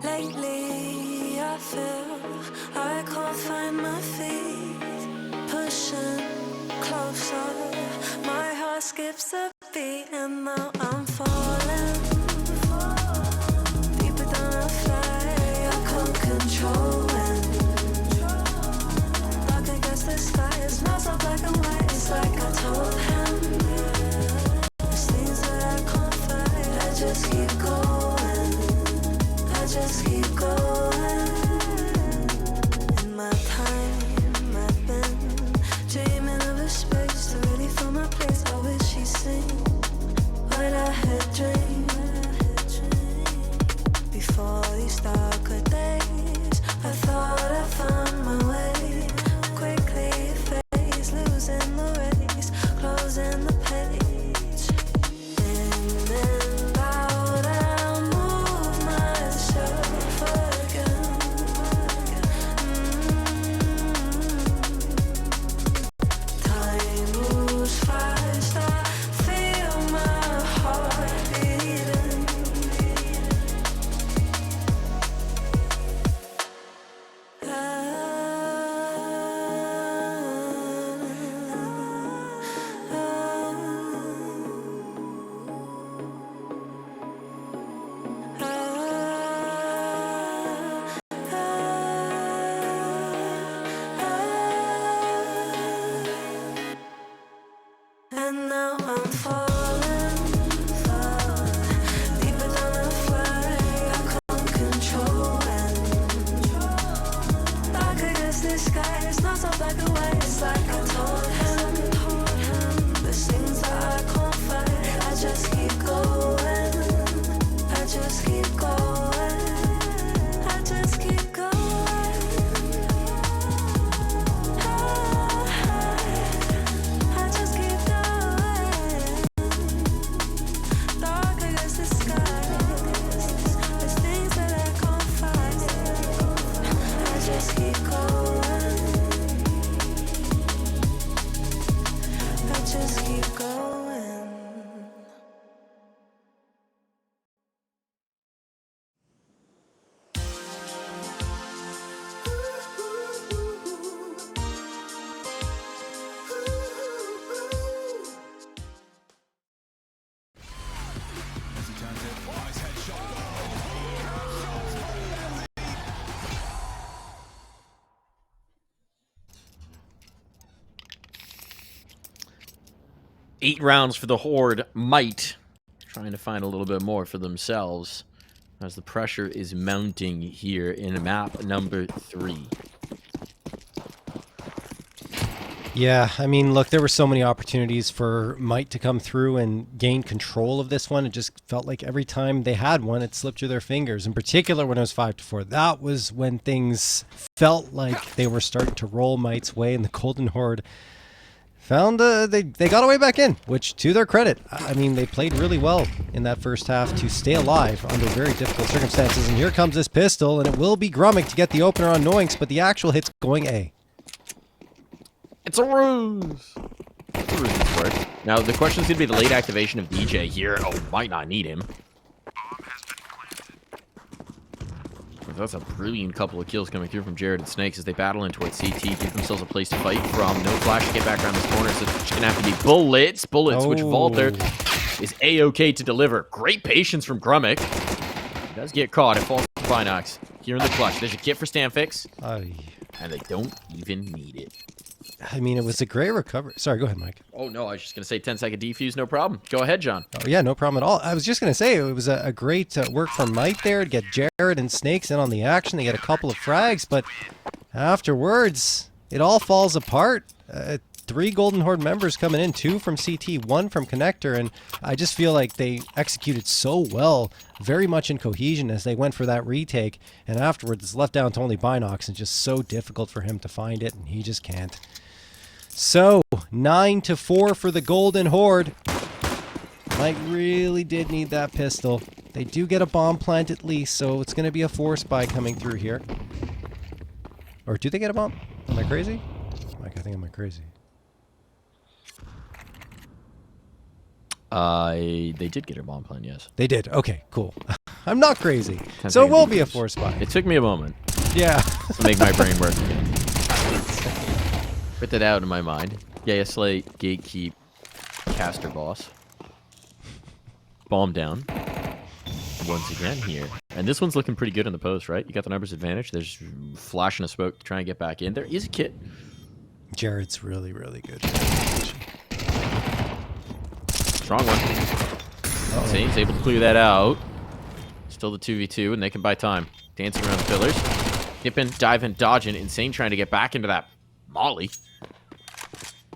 Lately, I feel I can't find my feet. Pushing closer, my heart skips a beat, and now I'm falling. Deeper than I fly, I can't control it. Dark against the sky, it's not so black and white. It's like I told him. There's things that I can't fight. I just keep going. Just keep going. In my time, I've been dreaming of a space to really fill my place. I wish she'd seen what 8 rounds for the Horde. Might trying to find a little bit more for themselves as the pressure is mounting here in map number 3. Yeah, I mean, look, there were so many opportunities for Might to come through and gain control of this one. It just felt like every time they had one, it slipped through their fingers. In particular, when it was 5-4, that was when things felt like they were starting to roll Might's way, and the Golden Horde found they got away back in, which to their credit, I mean, they played really well in that first half to stay alive under very difficult circumstances. And here comes this pistol, and it will be Grummick to get the opener on Noinks, but the actual hit's going A. It's a ruse. It's a ruse that's worked. Now, the question is going to be the late activation of DJ here. Oh, might not need him. That's a brilliant couple of kills coming through from Jared and Snakes as they battle in towards CT, give themselves a place to fight from. No flash to get back around this corner, so it's going to have to be bullets. Bullets, which Valter is A-OK to deliver. Great patience from Grummick. He does get caught. It falls to Binox. Here in the clutch, there's a kit for Stanfix. And they don't even need it. I mean, it was a great recovery. Sorry, go ahead, Mike. Oh, no, I was just going to say 10-second defuse, no problem. Go ahead, John. Oh, yeah, no problem at all. I was just going to say, it was a great work from Mike there to get Jared and Snakes in on the action. They get a couple of frags, but afterwards, it all falls apart. 3 Golden Horde members coming in, 2 from CT, 1 from Connector, and I just feel like they executed so well, very much in cohesion as they went for that retake, and afterwards it's left down to only Binox, and just so difficult for him to find it, and he just can't. So, 9-4 for the Golden Horde. Mike really did need that pistol. They do get a bomb plant at least, so it's going to be a force buy coming through here. Or do they get a bomb? Am I crazy? Mike, I think I'm crazy. They did get a bomb plant, yes. They did. Okay, cool. I'm not crazy. So it will be a force buy. It took me a moment. Yeah. To make my brain work again. Put that out in my mind. Yeah, Slate, Gatekeep, Caster Boss. Bomb down. Once again here. And this one's looking pretty good in the post, right? You got the numbers advantage. There's flash and a smoke to try and get back in. There is a kit. Jared's really, really good. Strong one. Zane's able to clear that out. Still the 2v2, and they can buy time. Dancing around the pillars. Dipping, diving, dodging. Insane trying to get back into that molly.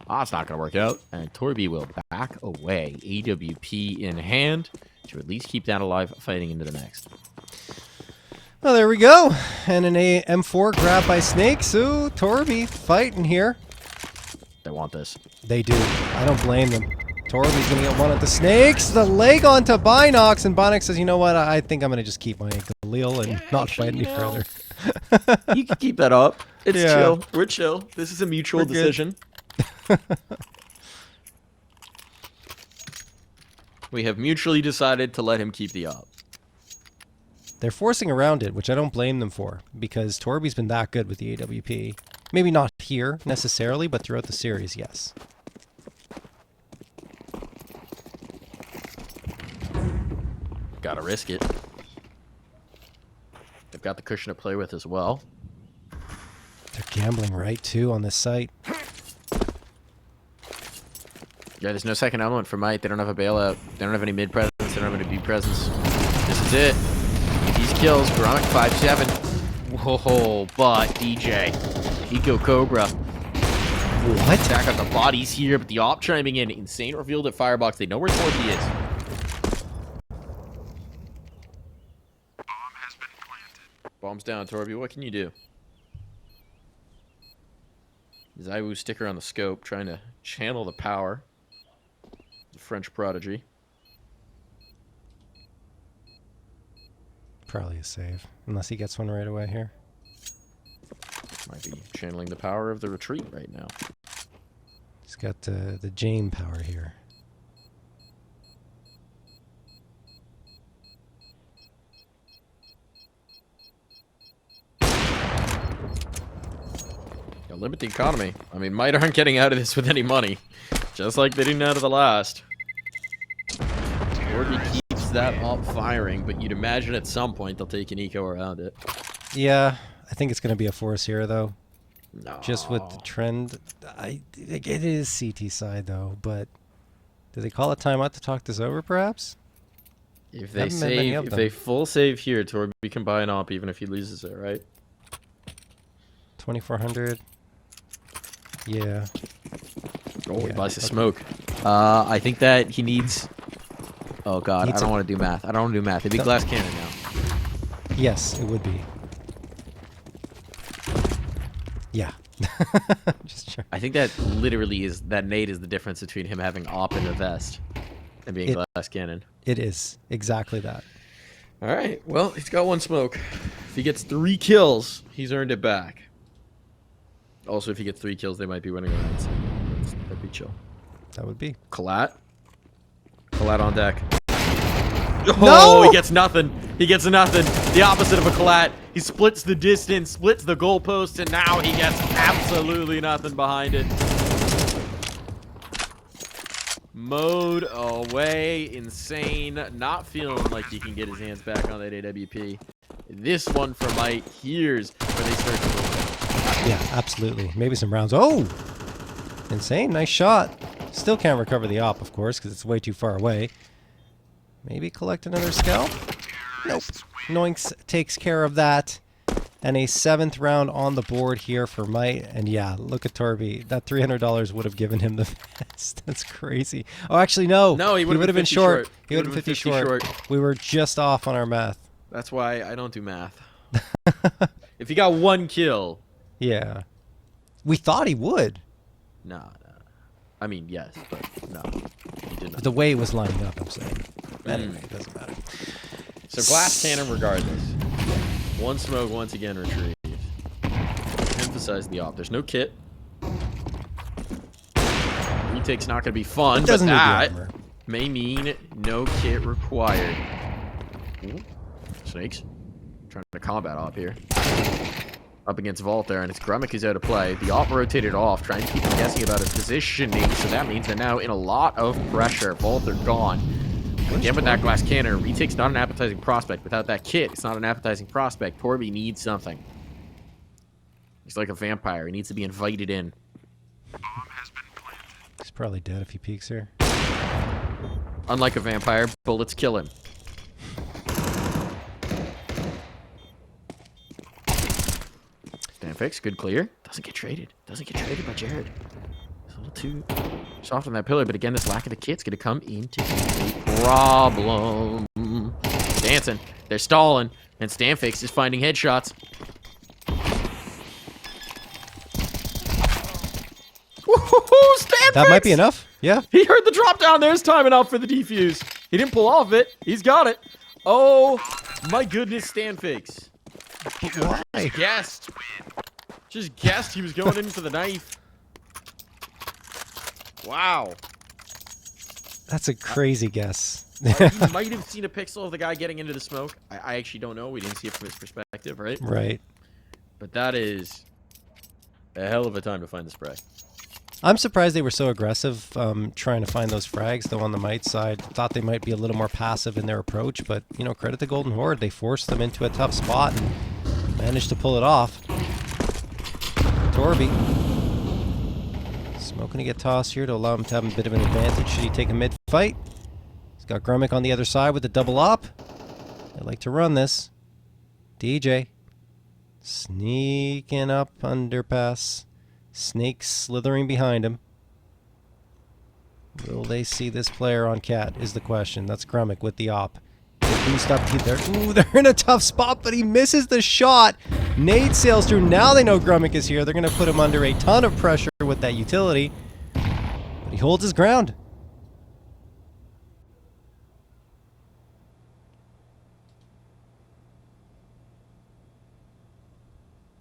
It's not going to work out. And Torby will back away. AWP in hand to at least keep that alive fighting into the next. Well, there we go. And an M4 grab by Snakes. Ooh, Torby fighting here. They want this. They do. I don't blame them. Torby's going to get one at the Snakes. The leg onto Binox. And Binox says, you know what? I think I'm going to just keep my Galil and not fight any further. You can keep that up. It's chill. We're chill. This is a mutual decision. We have mutually decided to let him keep the op. They're forcing around it, which I don't blame them for, because Torby's been that good with the AWP. Maybe not here, necessarily, but throughout the series, yes. Gotta risk it. They've got the cushion to play with as well. They're gambling right, too, on this site. Yeah, there's no second element for Might. They don't have a bailout. They don't have any mid presence. They don't have any B presence. This is it. These kills. Grommick 5-7. Whoa, but DJ. Eco Cobra. What? Attack on the bodies here, but the op chiming in. Insane revealed at Firebox. They know where Torby is. Bomb has been planted. Bomb's down, Torby. What can you do? Zaiwu sticker on the scope, trying to channel the power. The French prodigy. Probably a save, unless he gets one right away here. Might be channeling the power of the retreat right now. He's got the Jane power here. Limit the economy. I mean, Might aren't getting out of this with any money. Just like they didn't out of the last. Horde keeps that op firing, but you'd imagine at some point they'll take an eco around it. Yeah, I think it's going to be a force here, though. No. Just with the trend. It is CT side, though, but Did they call a timeout to talk this over, perhaps? If they full save here, Torby can buy an op even if he loses it, right? 2,400. Yeah. Oh, he Yeah, buys the okay. smoke. I think that he needs... Oh, God. I don't want to do math. I don't want to do math. It'd be glass cannon now. Yes, it would be. Yeah. Just sure. I think that literally is... That nade is the difference between him having op in a vest and being glass cannon. It is. Exactly that. All right. Well, he's got one smoke. If he gets 3 kills, he's earned it back. Also, if he gets 3 kills, they might be winning rounds. That'd be chill. That would be. Collat on deck. No! Oh, he gets nothing. He gets nothing. The opposite of a Collat. He splits the distance, splits the goalpost, and now he gets absolutely nothing behind it. Mode away. Insane. Not feeling like he can get his hands back on that AWP. This one for Mike. Here's where they start to move. Yeah, absolutely. Maybe some rounds. Oh! Insane. Nice shot. Still can't recover the op, of course, because it's way too far away. Maybe collect another scalp? Nope. Noinks takes care of that. And a 7th round on the board here for Mite. And yeah, look at Torby. That $300 would have given him the vest. That's crazy. Oh, actually, no. No, he would have been short. short. He would have been 50 short. We were just off on our math. That's why I don't do math. If he got 1 kill. Yeah. We thought he would. No. I mean, yes, but no. He did not. The way it was lining up, I'm saying. Anyway, it doesn't matter. So glass cannon regardless. 1 smoke once again retrieved. Emphasize the op. There's no kit. Retake's not going to be fun, but Doesn't need the that armor. may mean no kit required. Ooh. Snakes. Trying to combat op here. Up against Vault there, and it's Grummick is out of play. The op rotated off, trying to keep him guessing about his positioning, so that means they're now in a lot of pressure. Vault are gone. Again with that glass cannon, Retake's not an appetizing prospect. Without that kit, it's not an appetizing prospect. Torby needs something. He's like a vampire. He needs to be invited in. He's probably dead if he peeks here. Unlike a vampire, bullets kill him. Fix, good clear. Doesn't get traded. Doesn't get traded by Jared. It's a little too soft on that pillar, but again, this lack of the kit's going to come into a problem. Dancing. They're stalling, and Stanfix is finding headshots. Woohoo! Stanfix! That might be enough. Yeah. He heard the drop down. There's time enough for the defuse. He didn't pull off it. He's got it. Oh, my goodness, Stanfix. Why? Just guessed he was going in for the knife. Wow. That's a crazy guess. He might have seen a pixel of the guy getting into the smoke. I actually don't know. We didn't see it from his perspective, right? Right. But that is a hell of a time to find the spray. I'm surprised they were so aggressive trying to find those frags, though, on the Mite side. Thought they might be a little more passive in their approach, but, you know, credit the Golden Horde. They forced them into a tough spot and managed to pull it off. Torby. Smoke going to get tossed here to allow him to have a bit of an advantage should he take a mid-fight. He's got Grummick on the other side with the double op. They like to run this. DJ. Sneaking up underpass. Snake slithering behind him. Will they see this player on Cat is the question. That's Grummick with the op. They boost up there. Ooh, they're in a tough spot, but he misses the shot. Nade sails through. Now they know Grummick is here. They're going to put him under a ton of pressure with that utility. But he holds his ground.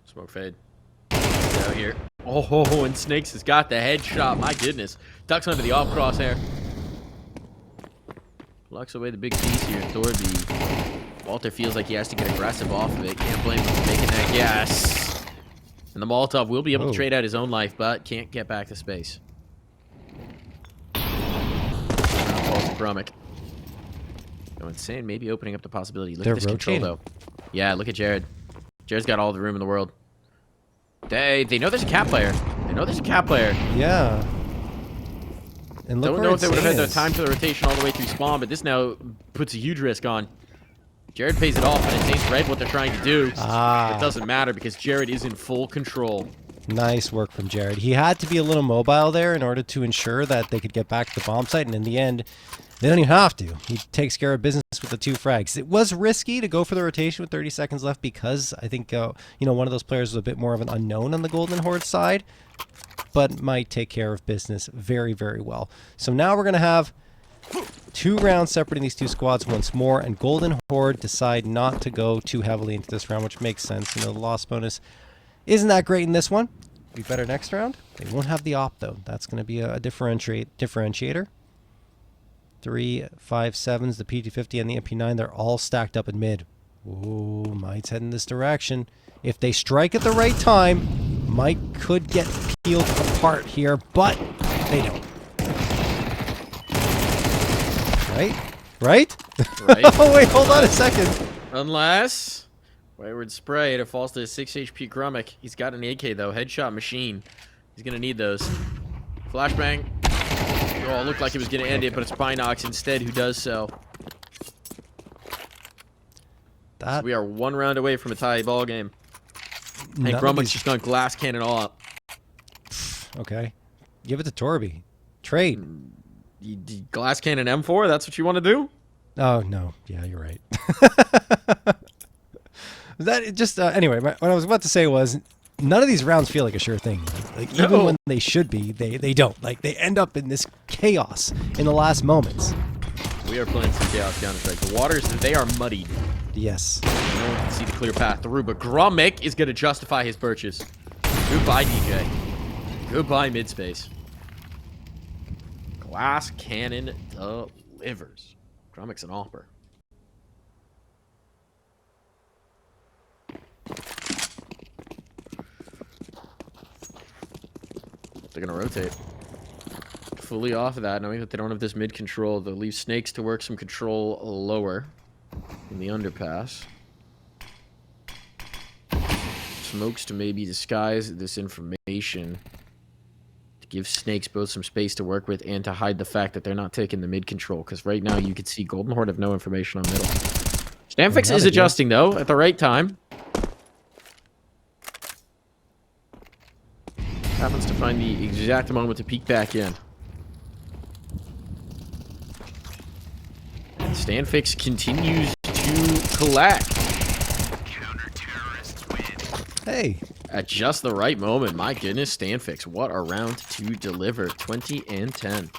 Smoke fade. Out here. Oh, and Snakes has got the headshot. My goodness. Ducks under the off crosshair. Locks away the big piece here. Thorby. Walter feels like he has to get aggressive off of it. Can't blame him for making that guess. And the Molotov will be able to trade out his own life, but can't get back to space. Falls to Grummick. So insane. Maybe opening up the possibility. Look at this control, though. Yeah, look at Jared. Jared's got all the room in the world. They know there's a cat player. They know there's a cat player. Yeah. And look Don't where know if they would have had the is. time for the rotation all the way through spawn, but this now puts a huge risk on. Jared pays it off, and Insane's read what they're trying to do. It doesn't matter because Jared is in full control. Nice work from Jared. He had to be a little mobile there in order to ensure that they could get back to the bomb site, and in the end, they don't even have to. He takes care of business with the 2 frags. It was risky to go for the rotation with 30 seconds left because I think, you know, one of those players was a bit more of an unknown on the Golden Horde side, but might take care of business very, very well. So now we're going to have 2 rounds separating these 2 squads once more, and Golden Horde decide not to go too heavily into this round, which makes sense. You know, the loss bonus isn't that great in this one. Be better next round. They won't have the op, though. That's going to be a differentiator. 3, 5, 7s, the PT50 and the MP9, they're all stacked up in mid. Ooh, Might's heading this direction. If they strike at the right time, Might could get peeled apart here, but they don't. Right? Right? Oh, wait, hold on a second. Unless Wayward Spray, it falls to 6 HP Grummick. He's got an AK, though. Headshot machine. He's going to need those. Flashbang. Oh, it looked like it was going to end it, but it's Binox instead who does so. So we are 1 round away from a tie ball game. And Grummick's just gone glass cannon all up. Okay. Give it to Torby. Trade. Glass cannon M4? That's what you want to do? Oh, no. Yeah, you're right. That just anyway, what I was about to say was none of these rounds feel like a sure thing. Like even when they should be, they don't. Like they end up in this chaos in the last moments. We are playing some chaos Counter-Strike. The waters, they are muddied. Yes. No one can see the clear path through, but Grummick is going to justify his purchase. Goodbye, DJ. Goodbye, mid-space. Glass cannon delivers. Grummick's an offer. They're going to rotate. Fully off of that, knowing that they don't have this mid control. They'll leave Snakes to work some control lower in the underpass. Smokes to maybe disguise this information. To give Snakes both some space to work with and to hide the fact that they're not taking the mid control. Because right now you can see Golden Horde have no information on middle. Stanfix is adjusting though at the right time. Happens to find the exact moment to peek back in. And Stanfix continues to collect. Hey. At just the right moment. My goodness, Stanfix. What a round to deliver. 20 and 10.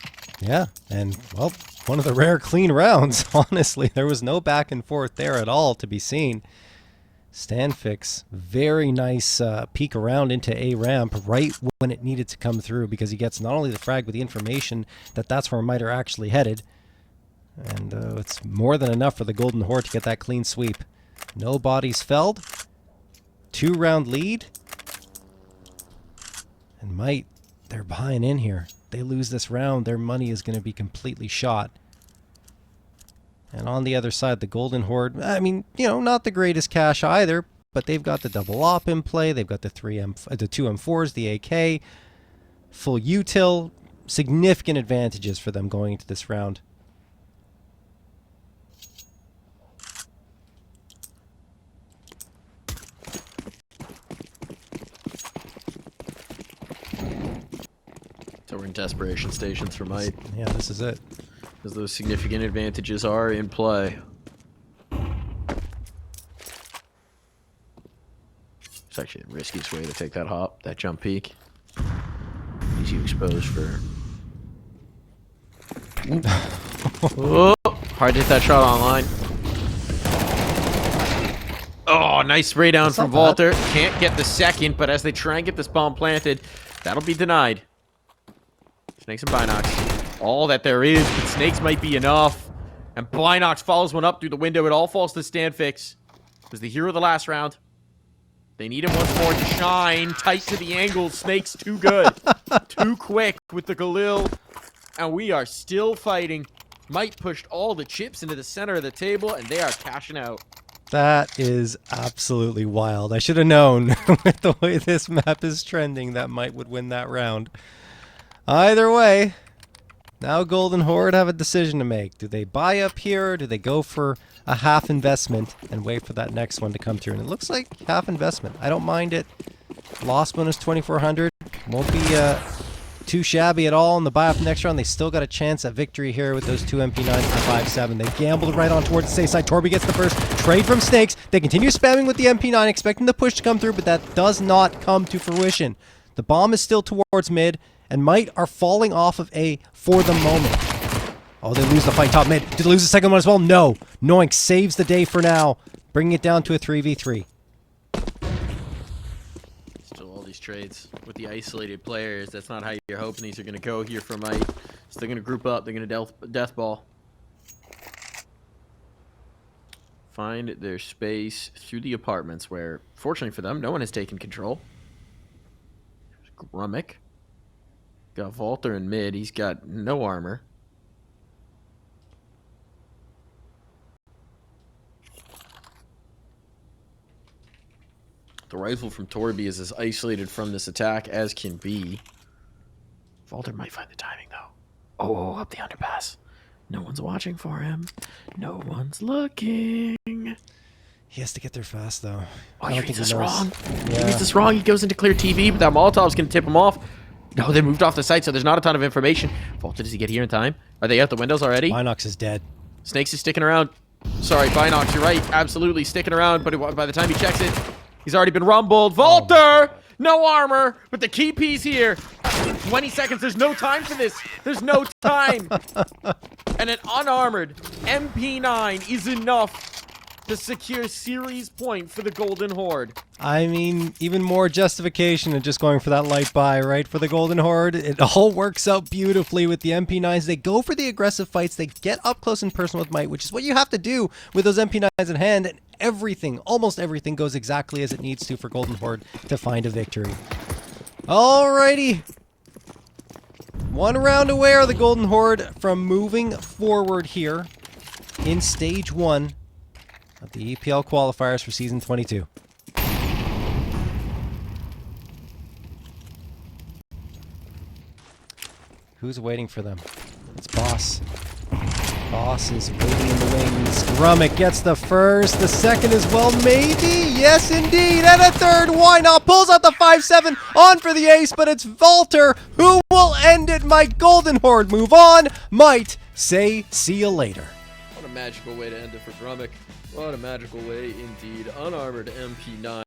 Yeah, and, well, one of the rare clean rounds, honestly. There was no back and forth there at all to be seen. Stanfix, very nice peek around into A ramp right when it needed to come through because he gets not only the frag but the information that that's where Might are actually headed. And it's more than enough for the Golden Horde to get that clean sweep. No bodies felled. 2-round lead. And Might, they're buying in here. They lose this round, their money is going to be completely shot. And on the other side, the Golden Horde, I mean, you know, not the greatest cash either, but they've got the double op in play. They've got the 2 M4s, the AK, full util, significant advantages for them going into this round. So we're in desperation stations for Might. Yeah, this is it. Because those significant advantages are in play. It's actually the riskiest way to take that hop, that jump peak. Leaves you exposed for... Oh, hard to hit that shot online. Oh, nice spray down from Walter. Can't get the second, but as they try and get this bomb planted, that'll be denied. Snakes and Binox. All that there is, but Snakes might be enough. And Binox follows one up through the window. It all falls to Stanfix. Was the hero of the last round. They need him once more to shine. Tight to the angle. Snakes too good. Too quick with the Galil. And we are still fighting. Might pushed all the chips into the center of the table, and they are cashing out. That is absolutely wild. I should have known with the way this map is trending that Might would win that round. Either way, Now Golden Horde have a decision to make. Do they buy up here, or do they go for a half investment and wait for that next one to come through? And it looks like half investment. I don't mind it. Loss bonus 2,400. Won't be too shabby at all in the buy up next round. They still got a chance at victory here with those 2 MP9s for 5-7. They gambled right on towards the safe side. Torby gets the first trade from Snakes. They continue spamming with the MP9, expecting the push to come through, but that does not come to fruition. The bomb is still towards mid, and Might are falling off of A for the moment. Oh, they lose the fight top mid. Did they lose the second one as well? No. Noink saves the day for now, bringing it down to a 3v3. Still all these trades with the isolated players. That's not how you're hoping these are going to go here for Might. So they're going to group up. They're going to death ball. Find their space through the apartments where, fortunately for them, no one has taken control. Grummick. Got Volter in mid. He's got no armor. The rifle from Torby is as isolated from this attack as can be. Volter might find the timing, though. Oh, up the underpass. No one's watching for him. No one's looking. He has to get there fast, though. Oh, he reads this knows. wrong. Yeah. He reads this wrong. He goes into clear TV, but that Molotov's going to tip him off. No, they moved off the site, so there's not a ton of information. Volter, does he get here in time? Are they out the windows already? Binox is dead. Snakes is sticking around. Sorry, Binox, you're right. Absolutely sticking around, but by the time he checks it, he's already been rumbled. Volter! No armor, but the key piece here. 20 seconds. There's no time for this. There's no time. And an unarmored MP9 is enough to secure series point for the Golden Horde. I mean, even more justification than just going for that light buy, right? For the Golden Horde, it all works out beautifully with the MP9s. They go for the aggressive fights. They get up close and personal with Might, which is what you have to do with those MP9s in hand. And everything, almost everything, goes exactly as it needs to for Golden Horde to find a victory. Alrighty. One round away are the Golden Horde from moving forward here in Stage 1 of the EPL qualifiers for Season 22. Who's waiting for them? It's Boss. Boss is waiting in the wings. Grummick gets the first. The second as well, maybe? Yes, indeed. And a third. Why not? Pulls out the 5-7 on for the ace, but it's Volter who will end it. My Golden Horde move on. Might say see you later. What a magical way to end it for Grummick. What a magical way indeed. Unarmored MP9.